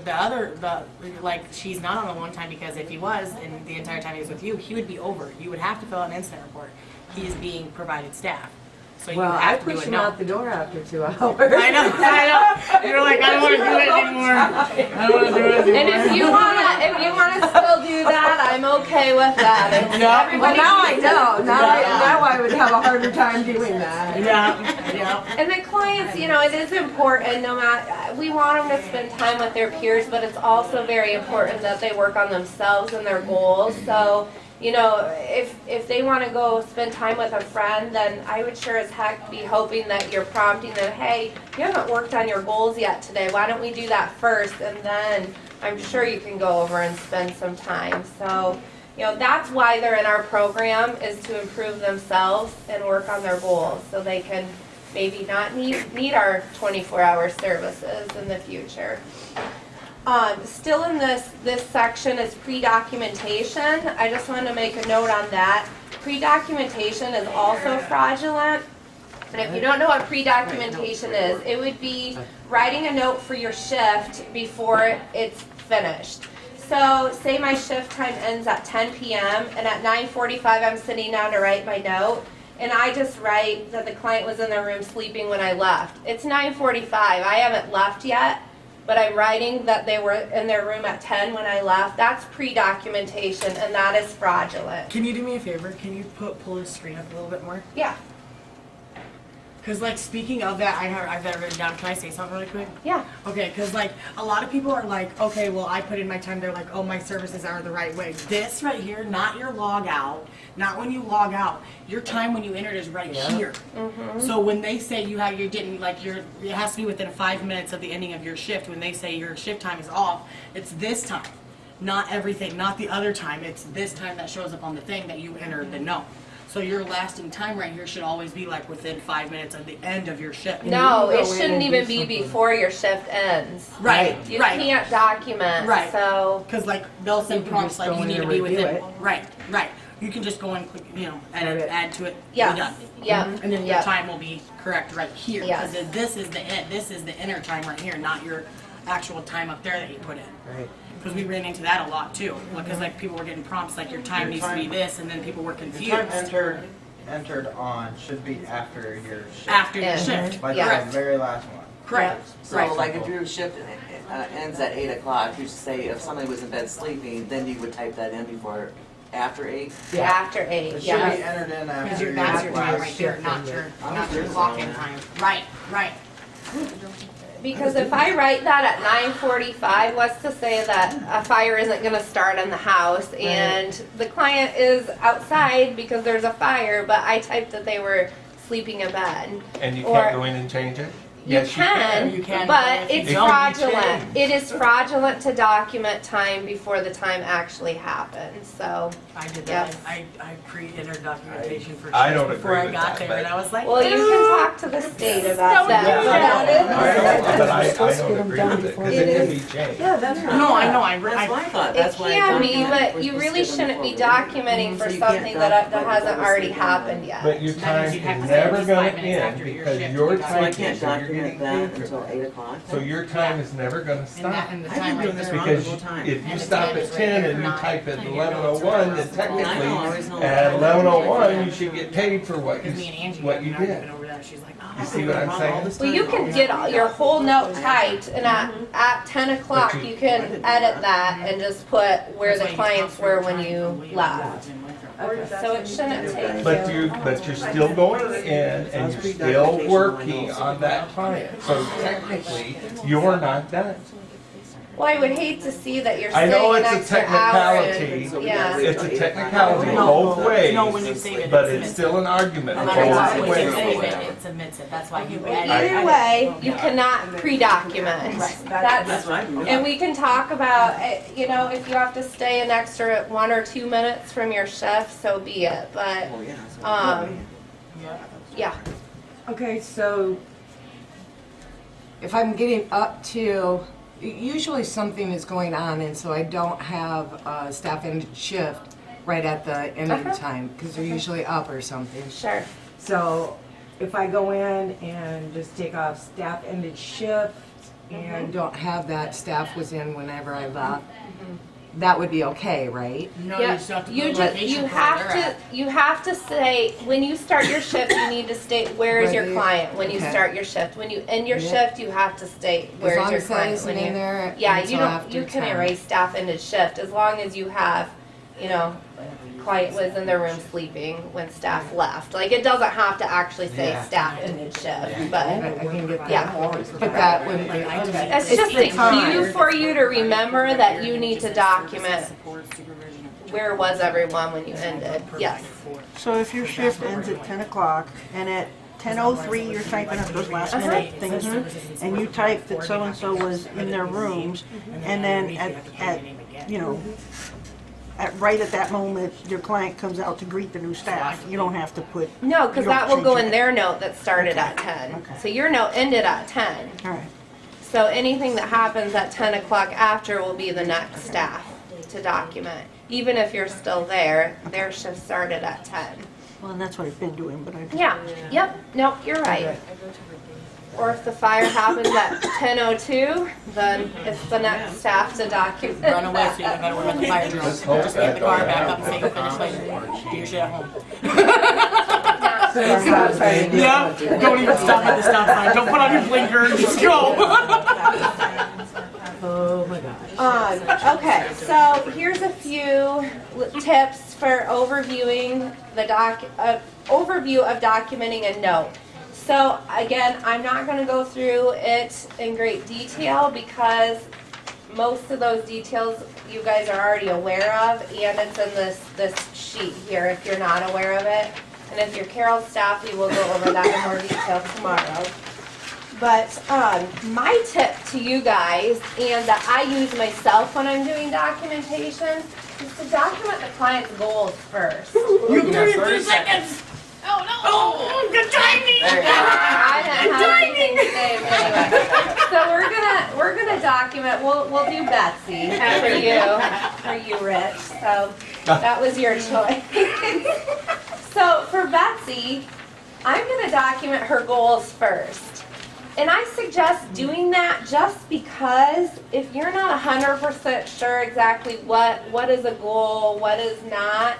like she's not on alone time because if he was and the entire time he was with you, he would be over. You would have to fill out an incident report. He is being provided staff. So you
Well, I
have to do
pushed
it
him
now.
out the door after 2 hours.
I know. You're like, I don't want to do it anymore. I don't want to do it anymore.
And if you wanna still do that, I'm okay with that. And
Yeah.
Well, now I know. Now I would have a harder time doing that.
Yeah.
And the clients, it is important, no matter, we want them to spend time with their peers, but it's also very important that they work on themselves and their goals. So, if they want to go spend time with a friend, then I would sure as heck be hoping that you're prompting them, hey, you haven't worked on your goals yet today. Why don't we do that first? And then I'm sure you can go over and spend some time. So, that's why they're in our program, is to improve themselves and work on their goals so they can maybe not need our 24-hour services in the future. Still in this section is pre-documentation. I just wanted to make a note on that. Pre-documentation is also fraudulent. And if you don't know what pre-documentation is, it would be writing a note for your shift before it's finished. So say my shift time ends at 10 p.m. and at 9:45 I'm sitting down to write my note. And I just write that the client was in their room sleeping when I left. It's 9:45. I haven't left yet, but I'm writing that they were in their room at 10 when I left. That's pre-documentation, and that is fraudulent.
Can you do me a favor? Can you pull his screen up a little bit more?
Yeah,
Because, like, speaking of that, I've got it written down. Can I say something really quick?
yeah.
Okay, because, like, a lot of people are like, okay, well, I put in my time. They're like, oh, my services are the right way. This right here, not your log out, not when you log out. Your time when you entered is right here. So when they say you didn't, like, it has to be within 5 minutes of the ending of your shift. When they say your shift time is off, it's this time. Not everything, not the other time. It's this time that shows up on the thing that you entered the note. So your lasting time right here should always be like within 5 minutes of the end of your shift.
No,
you can
it
go in
shouldn't
and
even
do
be
something.
before your shift ends.
Right,
You
right.
can't document,
Right.
so.
Because like they'll send
You can
prompts
just
like
go
you
in
need to
and
be
review
within.
it.
Right. You can just go and click, edit, add to it, be
Yes,
done.
yep,
And then your
yep.
time will be correct right here.
Yes.
Because this is the inner time right here, not your actual time up there that you put in.
Right.
Because we ran into that a lot too. Because like people were getting prompts like your time needs to be this, and then people were confused.
Your time entered on should be after your shift.
After your
Yeah.
shift.
Like
Yeah.
the very last one.
Correct.
So
Right.
like if your shift ends at 8 o'clock, you say if somebody was in bed sleeping, then you would type that in before, after 8?
Yeah.
After 8,
It should be
yes.
entered in
Because
after
that's your time
last
right there,
shift.
not your clock-in time. Right.
Because if I write that at 9:45, what's to say that a fire isn't gonna start in the house and the client is outside because there's a fire, but I typed that they were sleeping in bed.
And you
Or-
can't go in and change it? Yes, you can.
You can,
but
but if you
it's
don't, you
fraudulent.
change.
It is fraudulent to document time before the time actually happens, so.
I did
Yes.
that. I pre-entered documentation for
I
shifts
don't
before
agree
I
with
got
that,
there,
but-
and I was like,
Well, you can talk to the state about that.
Yeah,
but
I know, but I don't agree with it, because
It
it can
is-
be changed.
Yeah, that's right.
No, I know, I,
That's my thought,
It
that's why. I
can be,
document.
but
We're
you
supposed to
really
give them
shouldn't be
before we leave.
documenting for
So you can't
something that
document
hasn't
what
already
was
happened yet.
But your
That
time
means you have
is
to say at
never
least
gonna
5 minutes
end,
after your
because
shift
your
to
So I
time,
document.
can't
so you're
document
getting
that
paid for
until
it.
8 o'clock?
So your time is never gonna
and
stop.
that, and the
I've been
time
doing
right
this
there.
wrong.
Because
the whole time.
if you
And the
stop
time
at
is right
10
there,
and you
not-
type at
and you're
11:01, then
going
technically,
I know, I always know.
at 11:01, you should get paid for what
Because me and
you,
Angie
what
had
you
an
did.
argument over that. She's like, oh.
You see what I'm saying?
Well, you can get your whole note typed, and at 10 o'clock,
But you-
you can edit that and just put where the
That's why you
clients
transfer
were when
time
you
from leave
left.
in Winthrop.
So it shouldn't take
But
you.
you're still going in and you're still working on that client. So technically, you're not done.
Well, I would hate to see that you're
I
staying
know
an
it's a
extra hour
technicality.
and, yeah.
It's a technicality
No,
both ways,
no, when you save it,
but
it's
it's still an argument
No matter what,
both
when you
ways.
save it, it submits it. That's why you edit.
Either way, you cannot pre-document.
That's
That's,
what I do.
and we can talk about, you know, if you have to stay an extra 1 or 2 minutes from your shift, so be it, but,
Oh, yeah. so-
yeah.
Okay, so if I'm getting up to, usually something is going on, and so I don't have a staff end shift right at the end of the time, because they're usually up or something.
Sure.
So if I go in and just take off staff ended shift and don't have that staff was in whenever I left, that would be okay, right?
No,
Yeah,
you still have to
you
put
just,
location
you
for where
have
they're at.
to, you have to say, when you start your shift, you need to state, where is your
Where they-
client, when you
okay.
start your shift. When you end your
Yeah.
shift, you have to state,
As
where is
long
your
as that
client
isn't
when
in
you.
there
Yeah,
until
you don't,
after
you can
10.
erase staff ended shift, as long as you have, you know, client was in their room sleeping when staff left. Like, it doesn't have to actually say
Yeah.
staff ended shift, but.
I can get that.
Yeah.
But that would,
Like, I do-
It's
It's
just
the
a cue
time.
for you to remember that you need to document
Support, supervision, and
where was everyone when you ended. Yes.
So if your shift ends at 10 o'clock and at 10:03 you're typing up those last minute things and you type that so-and-so was in their rooms and then at you know, right at that moment, your client comes out to greet the new staff, you don't have to put,
No, because
You don't
that will go
change
in
it.
their note that started at 10.
Okay.
So your note ended at 10.
all right.
So anything that happens at 10 o'clock after will be the next staff to document. Even if you're still there, their shift started at 10.
Well, and that's what I've been doing, but I just.
Yeah, yep, nope, you're right. Or if the fire happens at 10:02, then it's the next staff to document.
run away so you don't gotta worry about the fire drill.
Let's hope
Just
that
get the car
don't
back up
happen.
and say you finish later. Do your shit at home.
Yeah, don't even stop at the stop sign. Don't put on your blinker. Just go.
oh my gosh.
Okay, so here's a few tips for overviewing the overview of documenting a note. So again, I'm not gonna go through it in great detail because most of those details you guys are already aware of, and it's in this sheet here if you're not aware of it. And if you're Carol's staff, we will go over that in more detail tomorrow. But my tip to you guys, and that I use myself when I'm doing documentation, is to document the client's goals first.
You have 30 seconds.
Oh, no.
Oh, good timing.
I didn't have anything to say anyway. So we're gonna document. We'll do Betsy for you, Rich. So that was your choice. So for Betsy, I'm gonna document her goals first. And I suggest doing that just because if you're not 100% sure exactly what is a goal, what is not,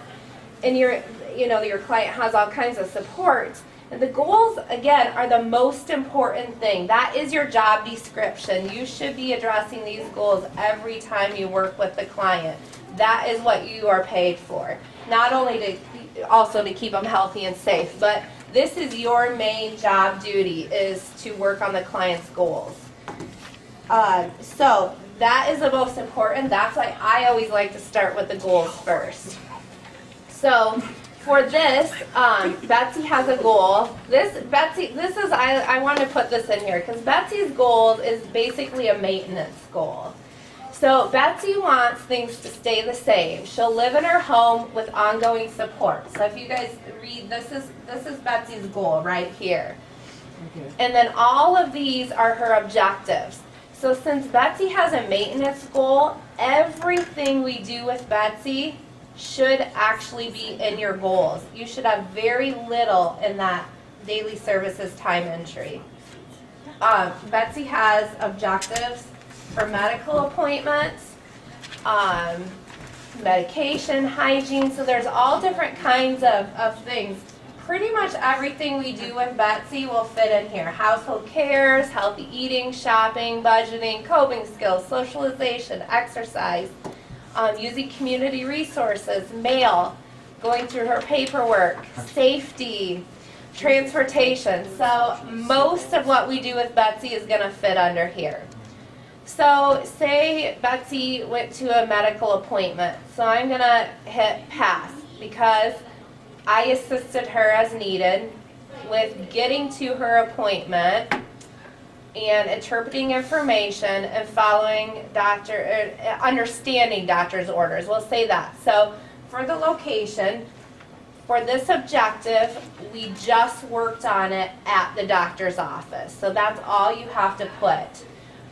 and your client has all kinds of support, and the goals, again, are the most important thing. That is your job description. You should be addressing these goals every time you work with the client. That is what you are paid for. Not only also to keep them healthy and safe, but this is your main job duty, is to work on the client's goals. So that is the most important. That's why I always like to start with the goals first. So For this, Betsy has a goal. I want to put this in here because Betsy's goal is basically a maintenance goal. So Betsy wants things to stay the same. She'll live in her home with ongoing support. So if you guys read, this is Betsy's goal right here.
Okay.
And then all of these are her objectives. So since Betsy has a maintenance goal, everything we do with Betsy should actually be in your goals. You should have very little in that daily services time entry. Betsy has objectives for medical appointments, medication, hygiene, so there's all different kinds of things. Pretty much everything we do with Betsy will fit in here. Household cares, healthy eating, shopping, budgeting, coping skills, socialization, exercise, using community resources, mail, going through her paperwork, safety, transportation. So most of what we do with Betsy is going to fit under here. So say Betsy went to a medical appointment. So I'm going to hit pass because I assisted her as needed with getting to her appointment and interpreting information and following understanding doctor's orders. We'll say that. So for the location, for this objective, we just worked on it at the doctor's office. So that's all you have to put.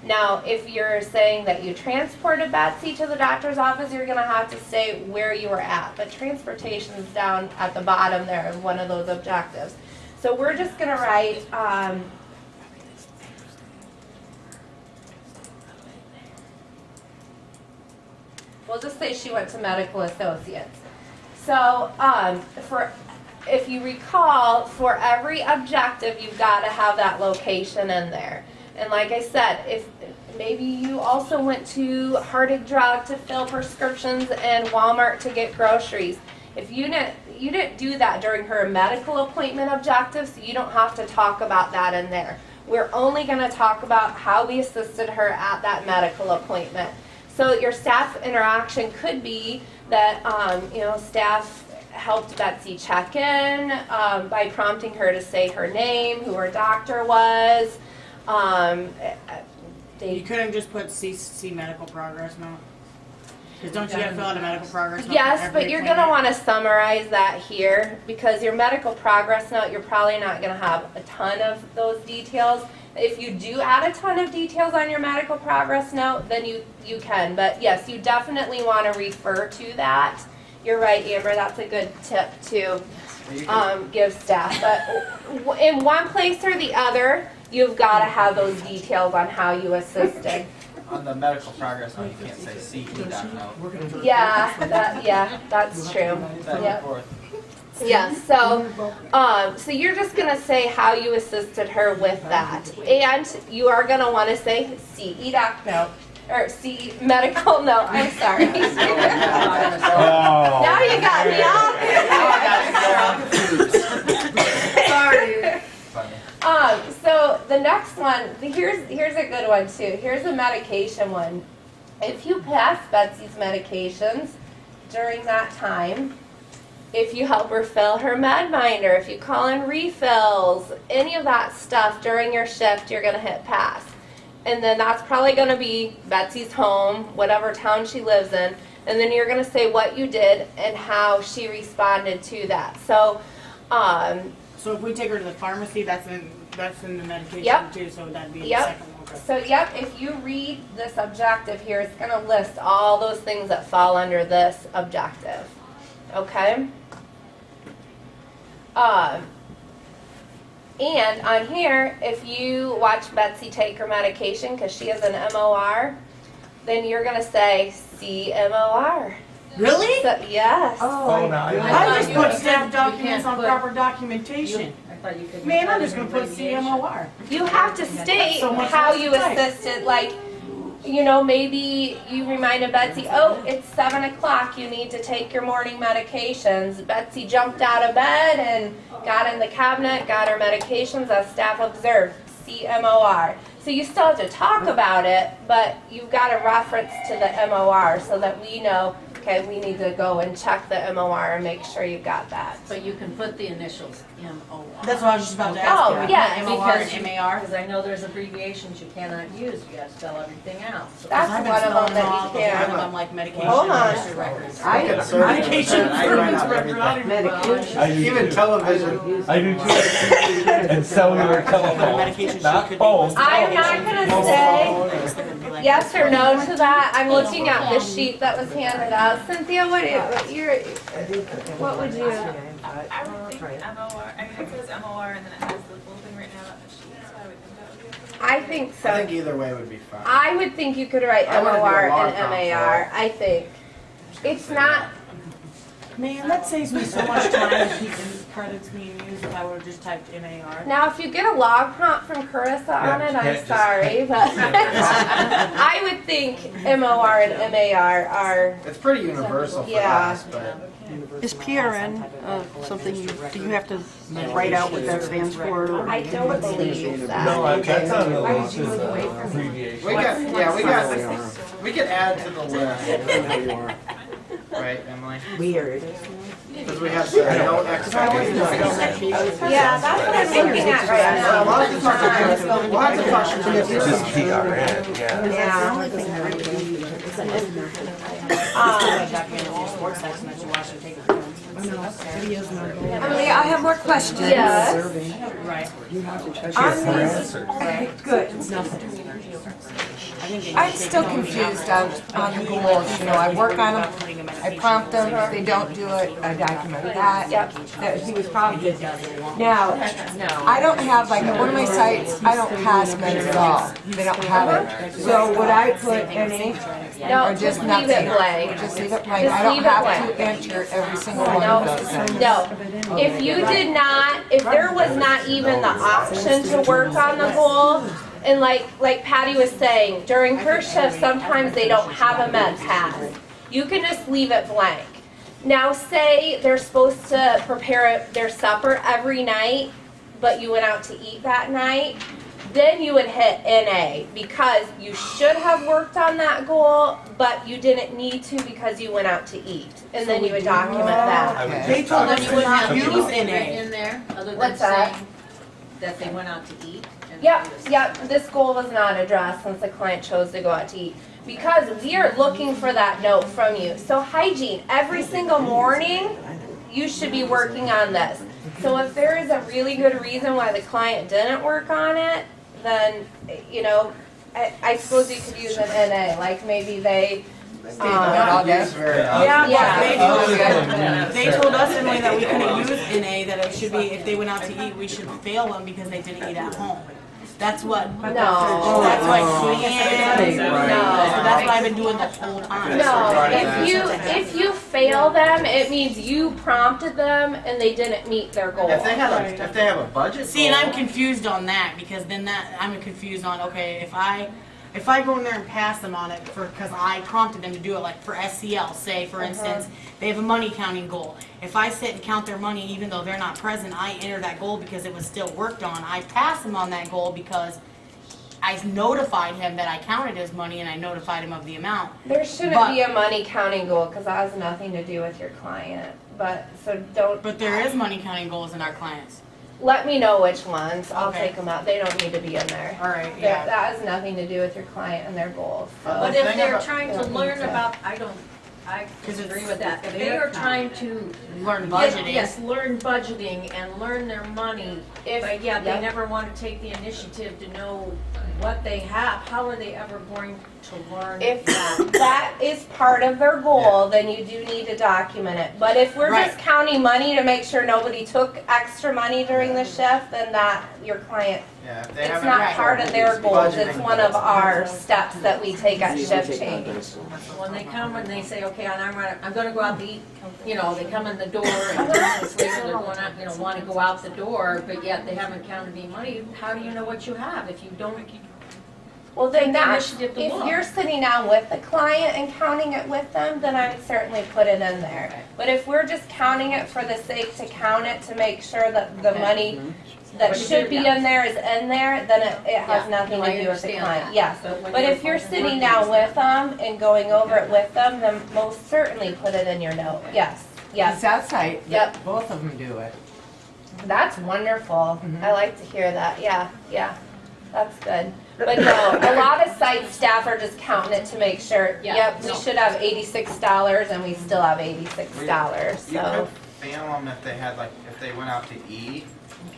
Now, if you're saying that you transported Betsy to the doctor's office, you're going to have to say where you were at. But transportation is down at the bottom there of one of those objectives. So we're just going to write, we'll just say she went to Medical Associates. So if you recall, for every objective, you've got to have that location in there. And like I said, if maybe you also went to Hardig Drug to fill prescriptions and Walmart to get groceries. If you didn't do that during her medical appointment objective, so you don't have to talk about that in there. We're only going to talk about how we assisted her at that medical appointment. So your staff interaction could be that staff helped Betsy check in by prompting her to say her name, who her doctor was.
You couldn't just put see medical progress note? Because don't you have to fill out a medical progress note?
Yes,
for every
but you're going to
appointment?
want to summarize that here because your medical progress note, you're probably not going to have a ton of those details. If you do add a ton of details on your medical progress note, then you can. But yes, you definitely want to refer to that. You're right, Amber, that's a good tip to give staff. But in one place or the other, you've got to have those details on how you assisted.
On the medical progress note, you can't say CE.note.
Yeah, that's true.
Back
Yep.
and forth.
Yeah, so you're just gonna say how you assisted her with that, and you are gonna want to say CE doc note or CE medical note. I'm sorry. Now you got me all. Sorry. So the next one, here's a good one too. Here's a medication one. If you pass Betsy's medications during that time, if you help her fill her med binder, if you call in refills, any of that stuff during your shift, you're going to hit pass. And then that's probably going to be Betsy's home, whatever town she lives in. And then you're going to say what you did and how she responded to that. So
if we take her to the pharmacy, that's in the medication
Yep.
too, so that'd be the
Yep.
second one. Okay.
So if you read this objective here, it's going to list all those things that fall under this objective. Okay? And on here, if you watch Betsy take her medication because she has an MOR, then you're going to say CMOR.
Really?
So, yes.
Oh, no,
I just
you
put
can't-
staff
you
documents
can't
on
put-
proper documentation.
I thought you could.
Man, I'm just gonna put CMOR.
You have to state
So much
how
less
you
to type.
assisted, like, maybe you reminded Betsy, oh, it's 7 o'clock, you need to take your morning medications. Betsy jumped out of bed and got in the cabinet, got her medications as staff observed, CMOR. So you still have to talk about it, but you've got to reference to the MOR so that we know okay, we need to go and check the MOR and make sure you got that.
But you can put the initials MOR.
That's what I was just about to ask.
Oh,
Can we put
yeah,
MOR
Because
and
you-
MAR?
Because I know there's abbreviations you cannot use, you gotta spell everything out. So
That's
I've been
one of them
spelling
that
all
you
of them,
can't.
one of them like medication
Hold on.
registered records.
I,
Medication.
I write out everything.
medication.
I do
Even
too.
television.
I do too. And cellular telephone,
Medication
not
should be
phone.
I'm not gonna say yes or no to that. I'm looking at the sheet that was handed out. Cynthia, what would you?
I would think MOR, I mean, it says MOR and then it has the full thing written out on the sheet, so I would think that would be okay.
I think so.
I think either way would be fine.
I would think you could write
I wouldn't do a
MOR
long
and MAR. I think. It's not,
Man, that saves me so much time to keep credits being used if I would've just typed MAR.
now if you get a log prompt from Carissa on
Yeah,
it,
you
I'm
can't just-
sorry, but I would think MOR and MAR are,
It's pretty universal for
Yeah.
us, but
Is PRN something, do you have to write out what that stands for?
I don't believe that.
No, that's on the list as an abbreviation.
we could add to the list. Right, Emily?
Weird.
Because we have no expiration.
Yeah, that's what I'm looking at right now.
We'll have to talk to we'll have to talk to
It's just PRN, yeah.
Emily, I have more questions.
Yes.
Right.
Get more answers.
Good. I'm still confused on the goals, you know, I work on them, I prompt them, if they don't do it, I document that.
Yep.
That he was prompted. Now, I don't have, like, at one of my sites, I don't pass meds at all, they don't have it. So would I put any,
No,
or
just
just
leave
nothing?
it blank.
Just leave it blank,
Just
I don't
leave it
have
blank.
to enter every single one of those things.
No, if you did not, if there was not even the option to work on the goal, and like Patty was saying, during her shift, sometimes they don't have a med pass. You can just leave it blank. Now, say they're supposed to prepare their supper every night, but you went out to eat that night, then you would hit NA, because you should have worked on that goal, but you didn't need to because you went out to eat. And then you would document that.
I would
Okay.
They
just
told
Then
us
you
to
wouldn't
not
have
use
anything
NA.
written in there, other than
What's that?
saying that they went out to eat. and
Yep,
just-
yep, this goal was not addressed since the client chose to go out to eat. Because we are looking for that note from you. So hygiene, every single morning, you should be working on this. So if there is a really good reason why the client didn't work on it, then, you know, I suppose you could use an NA, like maybe they,
all day.
Use very
Yeah,
Yeah.
they
I was
told
gonna
us, they told us in a way that we couldn't use NA, that it should be, if they went out to eat, we should fail them because they didn't eat at home. That's what,
no.
that's what Queen,
No.
that's what I've been doing the whole time.
No, if you fail them, it means you prompted them and they didn't meet their goal.
If they have a budget
See, and
goal-
I'm confused on that, because then I'm confused on, okay, if I go in there and pass them on it because I prompted them to do it, like for SCL, say for instance, they have a money counting goal. If I sit and count their money even though they're not present, I enter that goal because it was still worked on. I pass them on that goal because I notified him that I counted his money and I notified him of the amount.
There shouldn't
But-
be a money counting goal because that has nothing to do with your client. But, so don't.
But there is money counting goals in our clients.
Let me know which ones. I'll
Okay.
take them out. They don't need to be in there.
All right,
That
yeah.
that has nothing to do with your client and their goals. So.
But
The
if
thing
they're
about-
trying to learn about, I
'Cause
disagree
it's
with that. If they
their
are trying to
Learn
Yes,
budgeting.
yes, learn budgeting and learn their money,
If-
but yet they
yep.
never want to take the initiative to know what they have. How are they ever going to learn
If
that?
that is part of their goal, then you do need to document it. But if we're
Right.
just counting money to make sure nobody took extra money during the shift, then that, your client,
Yeah, if they
it's
haven't
not
actual
part of their goals. It's
budgeting
one of
goals.
our steps that we take at shift change.
When they come and they say, okay, I'm gonna go out to eat, you know, they come in the door and 10 minutes later they're going out, you know, wanna go out the door, but yet they haven't counted any money. How do you know what you have if you don't
Well, then
Take the
that's,
initiative to
if
look.
you're sitting down with the client and counting it with them, then I would certainly put it in there. But if we're just counting it for the sake to count it, to make sure that the money that should be in there is in there, then it has
Yeah,
nothing
no,
to
I
do with the
understand
client,
that.
yes.
when
But
you're
if you're
working
sitting
with
down
them-
with them and going over it with them, then most certainly put it in your note, yes, yes.
That's right.
Yep.
Both of them do it.
That's wonderful.
Mhm.
I like to hear that. Yeah, yeah. That's good. But no, a lot of site staff are just counting it to make sure,
Yeah,
yep, we
no.
should have $86 and we still have $86,
You
so.
could fail them if they had like, if they went out to eat.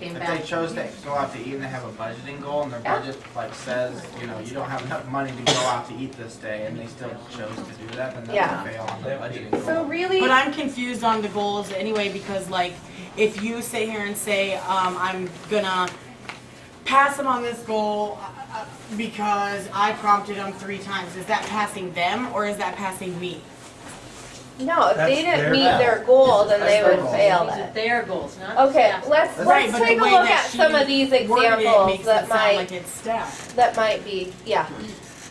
Came
If
back.
they chose to go out to eat and they have a budgeting goal and their
Yeah.
budget like says, you know, you don't have enough money to go out to eat this day and they still chose to do that, then that's
Yeah.
a fail on the budgeting goal.
So really,
But I'm confused on the goals anyway, because like, if you sit here and say, I'm gonna pass them on this goal because I prompted them 3 times, is that passing them or is that passing me?
no, if they
That's
didn't
their
meet
goal.
their goal, then
That's
they
their
would
goal.
fail
These are
it.
their goals, not
Okay,
staff's.
let's
Right, but the
take a
way
look
that
at some of
she
these
worded it
examples
makes it
that
sound like
might,
it's staff.
that might be, yeah.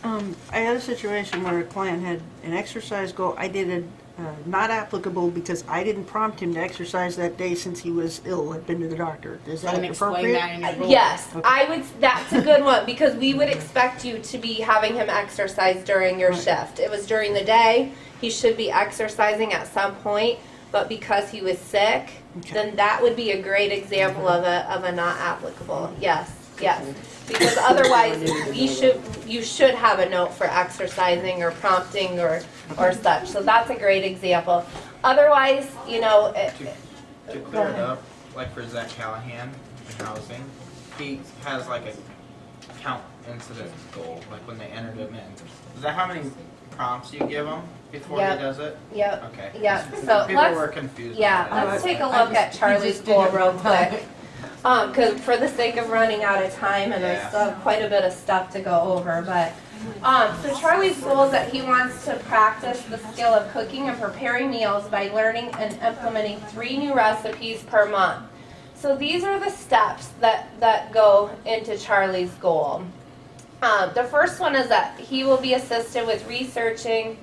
I had a situation where a client had an exercise goal. I did it not applicable because I didn't prompt him to exercise that day since he was ill, had been to the doctor. Is that
And explain
appropriate?
that in your goal.
Yes, I would, that's a good one, because we would expect you to be having him exercise during your shift. It was during the day, he should be exercising at some point, but because he was sick,
Okay.
then that would be a great example of a not applicable, yes, yes. Because otherwise, you should have a note for exercising or prompting or such, so that's a great example. Otherwise, you know,
To clear it up, like for Zach Callahan in housing, he has like a count incident goal, like when they entered him in. Is that how many prompts you give him before
Yep.
he does it?
yep,
Okay.
yep, so
People
let's.
were confused.
Yeah,
about
let's
that.
take a
I
look at
just- he
Charlie's
just did
goal
it
real
one time.
quick. Cause for the sake of running out of time, and I
Yeah.
still have quite a bit of stuff to go over, but, so Charlie's goal is that he wants to practice the skill of cooking and preparing meals by learning and implementing 3 new recipes per month. So these are the steps that go into Charlie's goal. The first one is that he will be assisted with researching.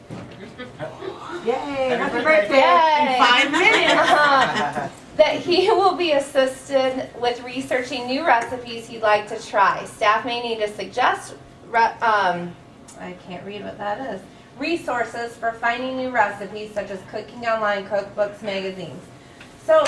Yay, happy birthday.
Yay!
In 5 minutes.
That he will be assisted with researching new recipes he'd like to try. Staff may need to suggest, I can't read what that is, resources for finding new recipes such as cooking online, cookbooks, magazines. So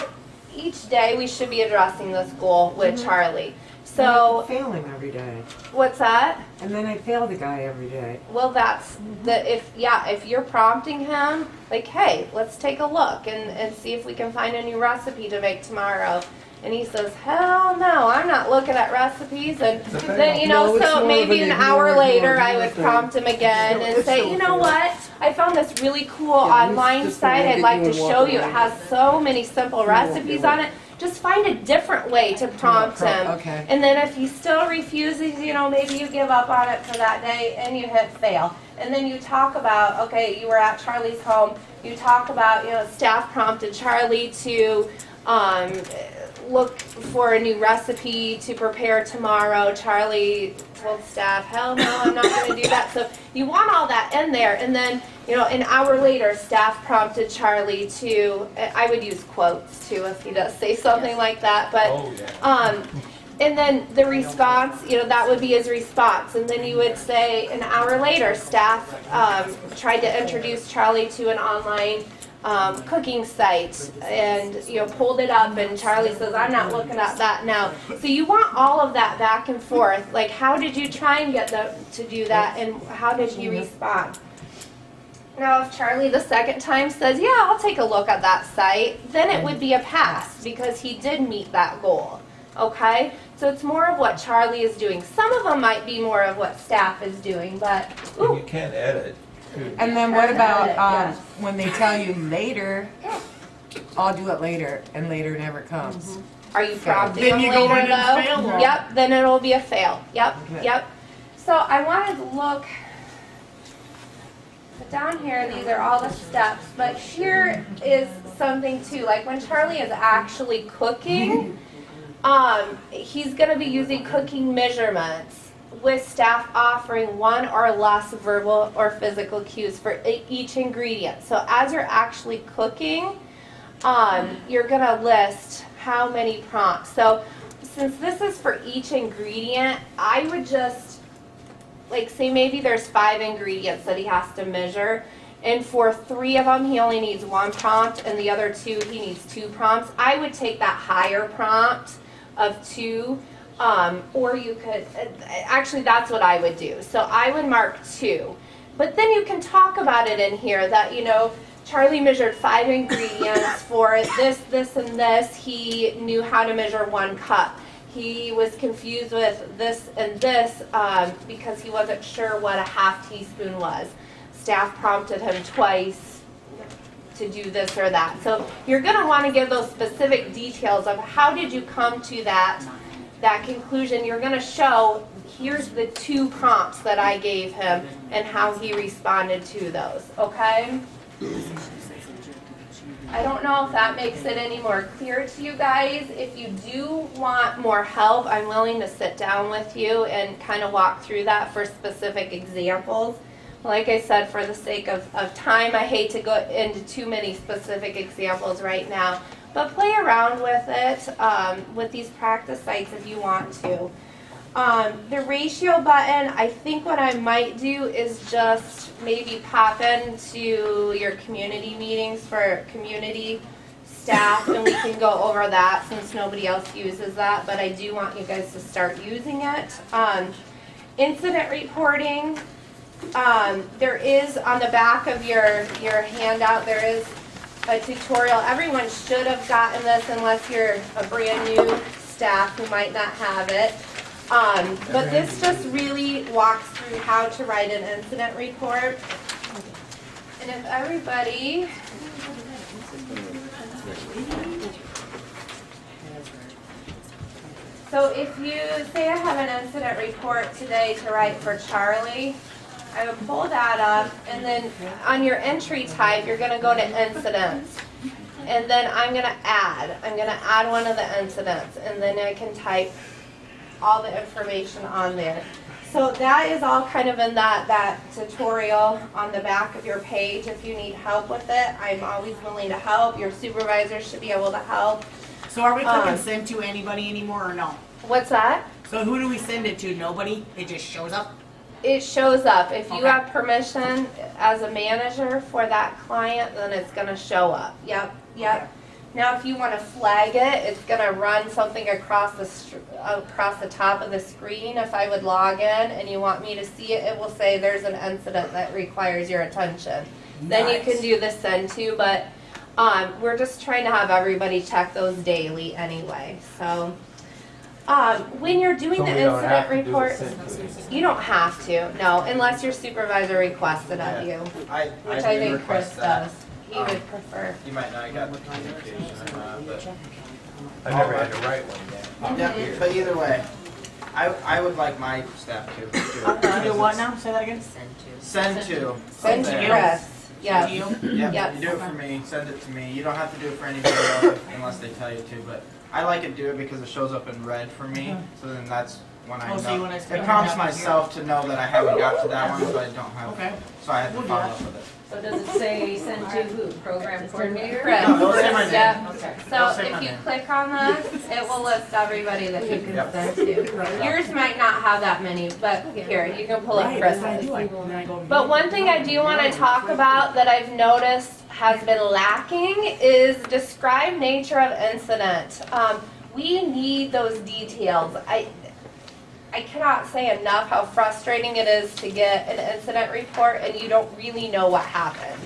each day we should be addressing this goal with Charlie. So,
Fail him every day.
what's that?
And then I fail the guy every day.
Well, that's if you're prompting him, like, hey, let's take a look and see if we can find a new recipe to make tomorrow. And he says, hell no, I'm not looking at recipes. And then,
No, it's
so
more
maybe
of
an
an
hour
ignore,
later,
ignore,
I would
ignore
prompt him again and say, you know what? I found this really cool online
just
site
look
I'd
at
like
you
to
and walk
show you. It
away.
has so many simple recipes on it. Just find a different way to prompt him.
Okay.
And then if he still refuses, maybe you give up on it for that day and you hit fail. And then you talk about, okay, you were at Charlie's home. You talk about, staff prompted Charlie to look for a new recipe to prepare tomorrow. Charlie told staff, hell no, I'm not going to do that. So you want all that in there. And then, an hour later, staff prompted Charlie to, I would use quotes too if he does say something like that. But,
Oh, yeah.
and then the response, that would be his response. And then you would say an hour later, staff tried to introduce Charlie to an online cooking site and pulled it up, and Charlie says, I'm not looking at that now. So you want all of that back and forth. Like, how did you try and get them to do that, and how did you respond? Now, if Charlie the second time says, yeah, I'll take a look at that site, then it would be a pass because he did meet that goal. Okay? So it's more of what Charlie is doing. Some of them might be more of what staff is doing, but
And you can't edit.
And then what about
Yes.
when they tell you later, I'll do it later, and later never comes?
are you prompting
Then
them
you go
later
in and
though?
fail them.
Yep, then it'll be a fail. Yep,
Okay.
yep. So I wanted to look down here, these are all the steps, but here is something too, like when Charlie is actually cooking, he's gonna be using cooking measurements with staff offering one or less verbal or physical cues for each ingredient. So as you're actually cooking, you're gonna list how many prompts. So since this is for each ingredient, I would just, like, say maybe there's 5 ingredients that he has to measure, and for 3 of them, he only needs 1 prompt, and the other 2, he needs 2 prompts. I would take that higher prompt of 2, or you could, actually that's what I would do. So I would mark 2. But then you can talk about it in here that, you know, Charlie measured 5 ingredients for this, this, and this. He knew how to measure 1 cup. He was confused with this and this because he wasn't sure what a half teaspoon was. Staff prompted him twice to do this or that. So you're going to want to give those specific details of how did you come to that conclusion. You're going to show, here's the 2 prompts that I gave him and how he responded to those, okay? I don't know if that makes it any more clear to you guys. If you do want more help, I'm willing to sit down with you and kind of walk through that for specific examples. Like I said, for the sake of time, I hate to go into too many specific examples right now, but play around with it with these practice sites if you want to. The ratio button, I think what I might do is just maybe pop into your community meetings for community staff, and we can go over that since nobody else uses that, but I do want you guys to start using it. Incident reporting, there is on the back of your handout, there is a tutorial. Everyone should have gotten this unless you're a brand new staff who might not have it. But this just really walks through how to write an incident report. And if everybody, so if you say I have an incident report today to write for Charlie, I would pull that up, and then on your entry type, you're going to go to incidents. And then I'm going to add one of the incidents, and then I can type all the information on there. So that is all kind of in that tutorial on the back of your page. If you need help with it, I'm always willing to help. Your supervisor should be able to help.
So are we clicking send to anybody anymore or no?
What's that?
So who do we send it to? Nobody? It just shows up?
It shows up. If you
Okay.
have permission as a manager for that client, then it's going to show up. Yep.
Okay.
Now, if you want to flag it, it's going to run something across the top of the screen. If I would log in and you want me to see it, it will say there's an incident that requires your attention. Then you can do the send to, but we're just trying to have everybody check those daily anyway. So when you're doing
So
the
we don't have
incident
to do the
reports,
send to.
you don't have to, no, unless your supervisor requests it of you, which I
do
think Chris
request that.
does. He would prefer.
You might not have got the communication or not, but.
I never had to write one yet.
Yeah, but either way, I would like my staff to do it.
Do what now? Say that again?
Send to.
Send to
something.
Chris, yeah.
To you?
Yeah,
Yes.
you do it for me, send it to me. You don't have to do it for anybody else unless they tell you to, but I like to do it because it shows up in red for me, so then that's when I
Oh, so you
know.
want us to
It
put
prompts
it up here?
myself to know that I haven't got to that one, so I don't have,
Okay.
so I have to
We'll do
follow
that.
up with it.
So does it say send to who? Program coordinator?
Chris.
No, it'll say my name.
Yep.
Okay.
So
It'll say my
if you
name.
click on this, it will list everybody that you can
Yep.
send to. Yours might not have that many, but here, you can pull up
Right, that's what I
Chris's.
do. Then I go,
But one thing I do want to talk about that I've noticed has been lacking is describe nature of incident. We need those details. I cannot say enough how frustrating it is to get an incident report and you don't really know what happened.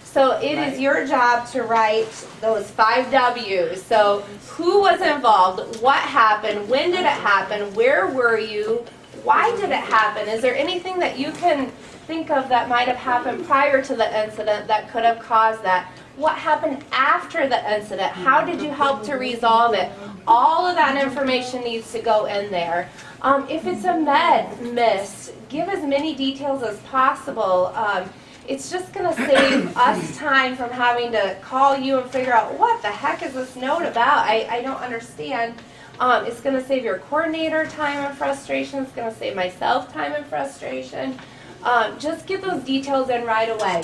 So it is your job to write those 5 W's. So who was involved? What happened? When did it happen? Where were you? Why did it happen? Is there anything that you can think of that might have happened prior to the incident that could have caused that? What happened after the incident? How did you help to resolve it? All of that information needs to go in there. If it's a med miss, give as many details as possible. It's just going to save us time from having to call you and figure out what the heck is this note about? I don't understand. It's gonna save your coordinator time and frustration, it's gonna save myself time and frustration. Just get those details in right away.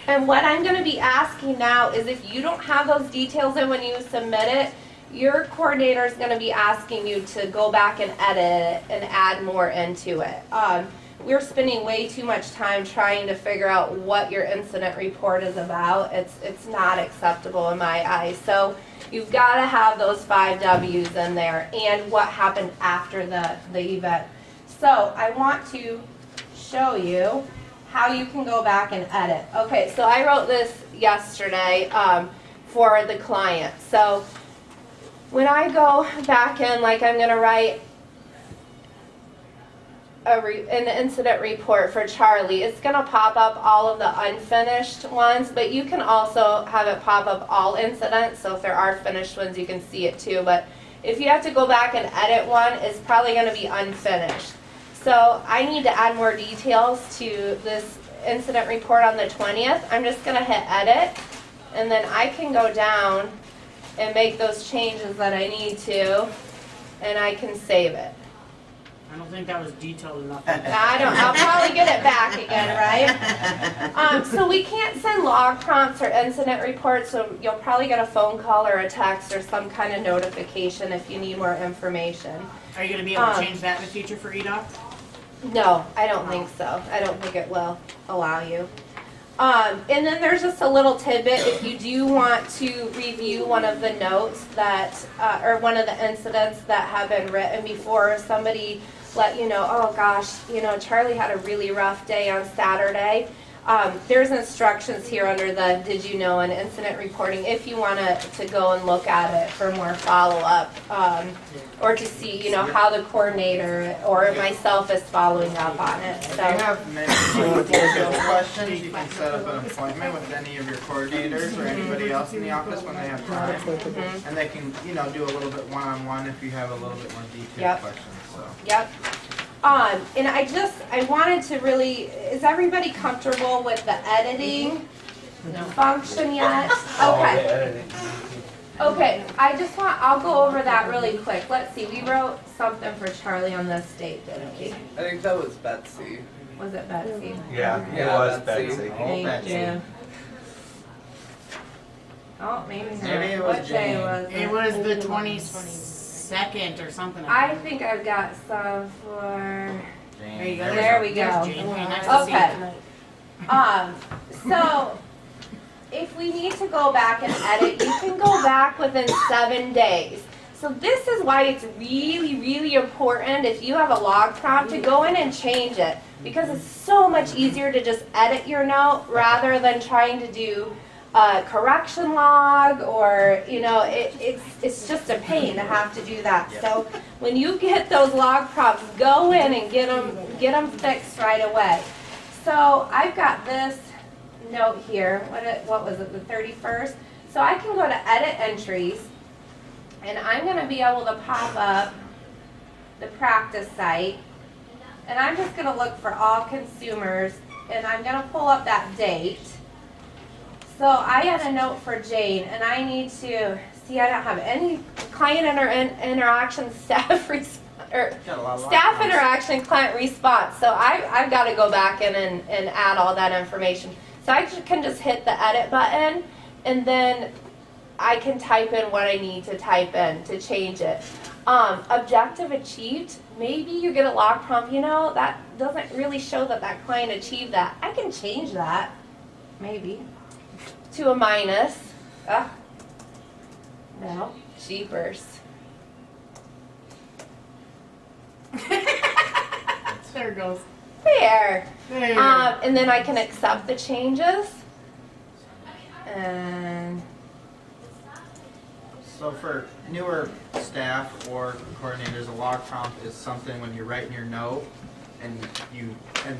And what I'm gonna be asking now is if you don't have those details in when you submit it, your coordinator is gonna be asking you to go back and edit it and add more into it. We're spending way too much time trying to figure out what your incident report is about. It's not acceptable in my eyes. So you've gotta have those 5 W's in there and what happened after the event. So I want to show you how you can go back and edit. Okay, so I wrote this yesterday for the client. So when I go back in, like I'm gonna write an incident report for Charlie, it's gonna pop up all of the unfinished ones, but you can also have it pop up all incidents, so if there are finished ones, you can see it too. But if you have to go back and edit one, it's probably gonna be unfinished. So I need to add more details to this incident report on the 20th. I'm just gonna hit edit, and then I can go down and make those changes that I need to, and I can save it.
I don't think that was detailed enough.
I'll probably get it back again, right? So we can't send log prompts or incident reports, so you'll probably get a phone call or a text or some kind of notification if you need more information.
Are you gonna be able to change that in the future for EDOC?
No, I don't think so. I don't think it will allow you. And then there's just a little tidbit, if you do want to review one of the notes that, or one of the incidents that have been written before, somebody let you know, oh gosh, Charlie had a really rough day on Saturday. There's instructions here under the did you know and incident reporting if you want to go and look at it for more follow-up, or to see, how the coordinator or myself is following up on it.
If
So.
you have many detailed questions, you can set up an appointment with any of your coordinators or anybody else in the office when they have time. And they can, do a little bit one-on-one if you have a little bit more detailed questions, so.
Yep. And I wanted to really, is everybody comfortable with the editing function yet? Okay. Okay, I'll go over that really quick. Let's see, we wrote something for Charlie on this date, didn't we?
I think that was Betsy.
Was it Betsy?
Yeah, it
Yeah,
was
Betsy.
Betsy.
Thank you. Oh, maybe not.
Maybe it was
What day
Jane.
was
It was the 22nd or something.
I think I've got some for.
There you go.
There we go.
There's Jane. Hey, nice to see you.
Okay. So, if we need to go back and edit, you can go back within 7 days. So this is why it's really, really important if you have a log prompt to go in and change it, because it's so much easier to just edit your note rather than trying to do a correction log or, it's just a pain to have to do that. So when you get those log prompts, go in and get them fixed right away. So I've got this note here. What was it, the 31st? So I can go to edit entries, and I'm going to be able to pop up the practice site, and I'm just going to look for all consumers, and I'm going to pull up that date. So I had a note for Jane, and I need to see. I don't have any client interaction staff staff interaction client response. So I've got to go back in and add all that information. So I can just hit the edit button, and then I can type in what I need to type in to change it. Objective achieved. Maybe you get a log prompt, that doesn't really show that client achieved that. I can change that, maybe, to a minus. No, jeepers.
There it goes.
There.
There you go.
And then I can accept the changes. And
So for newer staff or coordinators, a log prompt is something when you're writing your note and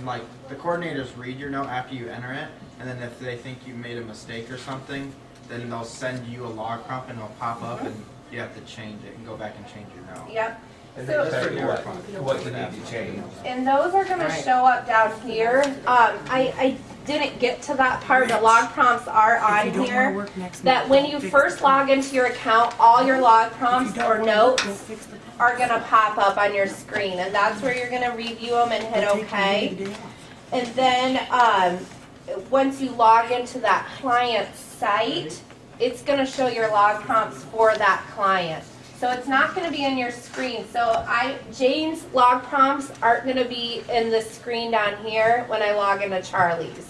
like the coordinators read your note after you enter it, and then if they think you made a mistake or something, then they'll send you a log prompt and it'll pop up and you have to change it and go back and change your note.
yep.
And
So-
then tell you what you need to change.
And those are going to show up down here. I didn't get to that part, the log prompts are on here. That when you first log into your account, all your log prompts or notes are gonna pop up on your screen, and that's where you're gonna review them and hit OK. And then, once you log into that client site, it's gonna show your log prompts for that client. So it's not gonna be in your screen. So Jane's log prompts aren't gonna be in the screen down here when I log into Charlie's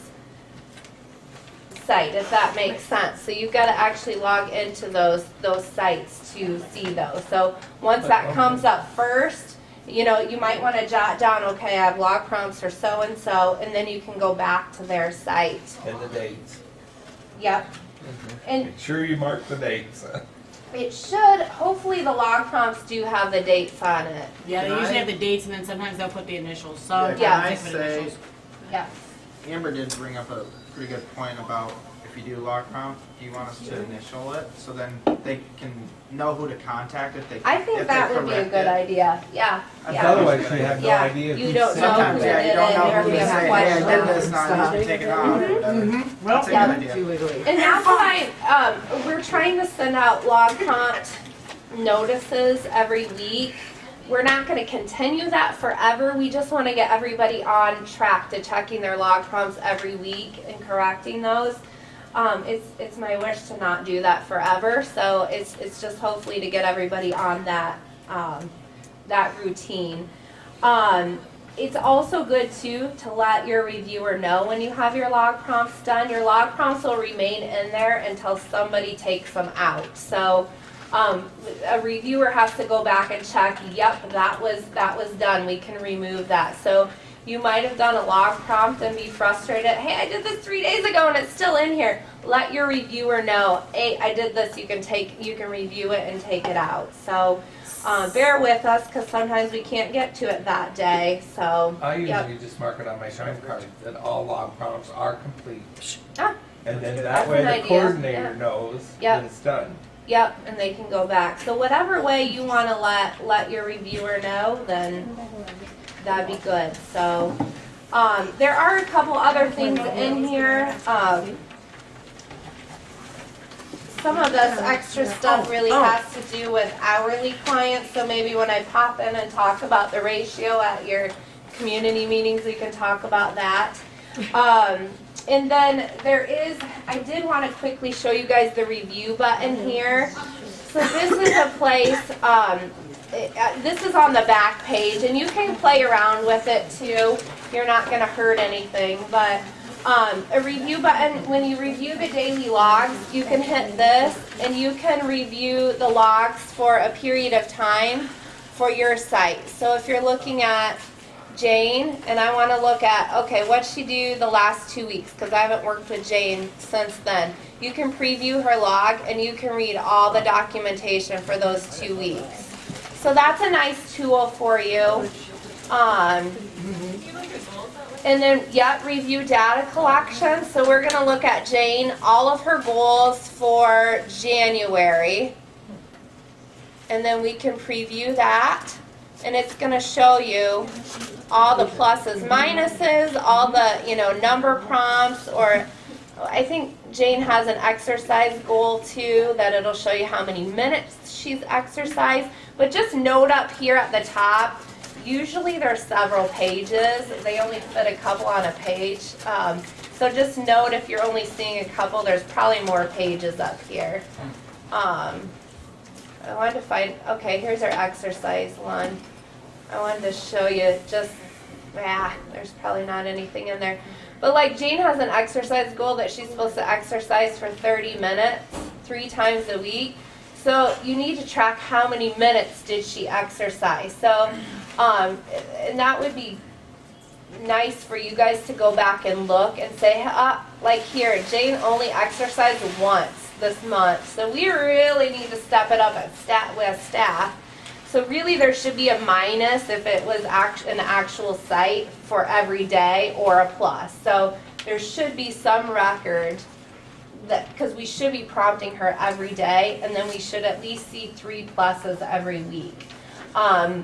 site, if that makes sense. So you've gotta actually log into those sites to see those. So once that comes up first, you know, you might wanna jot down, okay, I have log prompts for so-and-so, and then you can go back to their site.
And the dates.
Yep. And
Make sure you mark the dates.
it should, hopefully the log prompts do have the dates on it.
Yeah, they
Can
usually
I-
have the dates and then sometimes they'll put the initials. Sometimes
Yeah.
they
Can I
put
say,
initials.
Yeah.
Amber did bring up a pretty good point about if you do log prompt, do you want us to initial it? So then they can know who to contact if they
I think
if they
that would be a
correct
good
it.
idea. Yeah.
I
Yeah.
thought it was
Otherwise, you have no
Yeah,
idea.
you
who
don't
sent
know
it.
Sometimes, yeah, you don't know
And
who
if
to
you have
say, hey, I did
questions
this,
and
now I
stuff.
need to take it off. That's a
Yeah.
good idea.
Julie.
And that's why we're trying to send out log prompt notices every week. We're not going to continue that forever. We just want to get everybody on track to checking their log prompts every week and correcting those. It's my wish to not do that forever. So it's just hopefully to get everybody on that that routine. It's also good too to let your reviewer know when you have your log prompts done. Your log prompts will remain in there until somebody takes them out. So a reviewer has to go back and check, yep, that was done, we can remove that. So you might have done a log prompt and be frustrated, hey, I did this 3 days ago and it's still in here. Let your reviewer know, hey, I did this, you can review it and take it out. So bear with us because sometimes we can't get to it that day. So
I
yep.
usually just mark it on my time card that all log prompts are complete.
Ah,
And then
That's
that way
an
the
idea,
coordinator
yeah.
knows
Yep.
that it's done.
Yep, and they can go back. So whatever way you want to let your reviewer know, then that'd be good. So there are a couple other things in here. Some of this extra stuff really has to do with hourly clients. So maybe when I pop in and talk about the ratio at your community meetings, we can talk about that. And then I did want to quickly show you guys the review button here. So this is a place, this is on the back page, and you can play around with it too. You're not going to hurt anything, but a review button, when you review the daily logs, you can hit this, and you can review the logs for a period of time for your site. So if you're looking at Jane, and I want to look at, okay, what'd she do the last 2 weeks, because I haven't worked with Jane since then. You can preview her log, and you can read all the documentation for those 2 weeks. So that's a nice tool for you. And then, review data collection. So we're going to look at Jane, all of her goals for January. And then we can preview that. And it's going to show you all the pluses, minuses, all the, number prompts, or I think Jane has an exercise goal too, that it'll show you how many minutes she's exercised. But just note up here at the top, usually there's several pages. They only fit a couple on a page. So just note if you're only seeing a couple, there's probably more pages up here. I wanted to find, okay, here's our exercise one. I wanted to show you just, there's probably not anything in there. But like Jane has an exercise goal that she's supposed to exercise for 30 minutes, 3 times a week. So you need to track how many minutes did she exercise. So, and that would be nice for you guys to go back and look and say, like here, Jane only exercised once this month. So we really need to step it up with staff. So really there should be a minus if it was an actual site for every day, or a plus. So there should be some record that, because we should be prompting her every day, and then we should at least see 3 pluses every week. And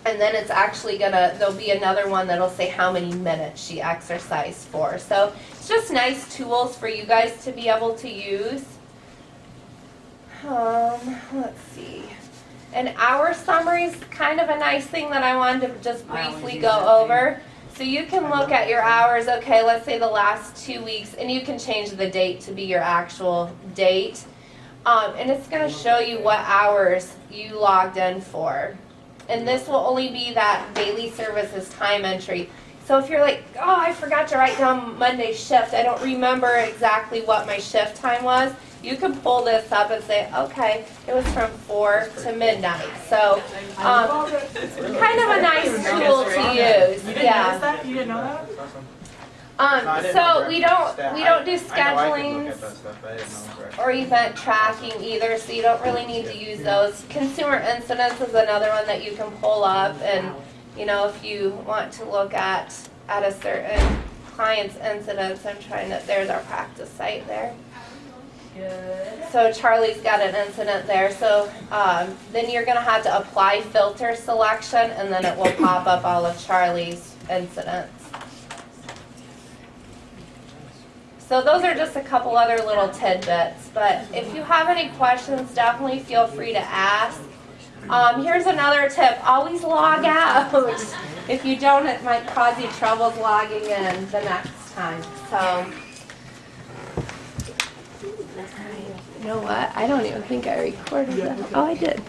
And then it's actually there'll be another one that'll say how many minutes she exercised for. So it's just nice tools for you guys to be able to use. Let's see. An hour summary is kind of a nice thing that I wanted to just
I always
briefly
use
go
that too.
over. So you can look at your hours, okay, let's say the last 2 weeks, and you can change the date to be your actual date. And it's gonna show you what hours you logged in for. And this will only be that daily services time entry. So if you're like, oh, I forgot to write down Monday's shift, I don't remember exactly what my shift time was, you can pull this up and say, okay, it was from 4 to midnight. So, kind of a nice tool to use,
You didn't notice
yeah.
that? You didn't know that?
So we don't do
I know I could look
schedulings
at that stuff, but I didn't know for it.
or event tracking either, so you don't really need to use those. Consumer incidents is another one that you can pull up, and you know, if you want to look at a certain client's incidents, there's our practice site there.
Good.
So Charlie's got an incident there, so then you're gonna have to apply filter selection, and then it will pop up all of Charlie's incidents. So those are just a couple other little tidbits, but if you have any questions, definitely feel free to ask. Here's another tip, always log out. If you don't, it might cause you troubles logging in the next time, so. You know what, I don't even think I recorded that. Oh, I did.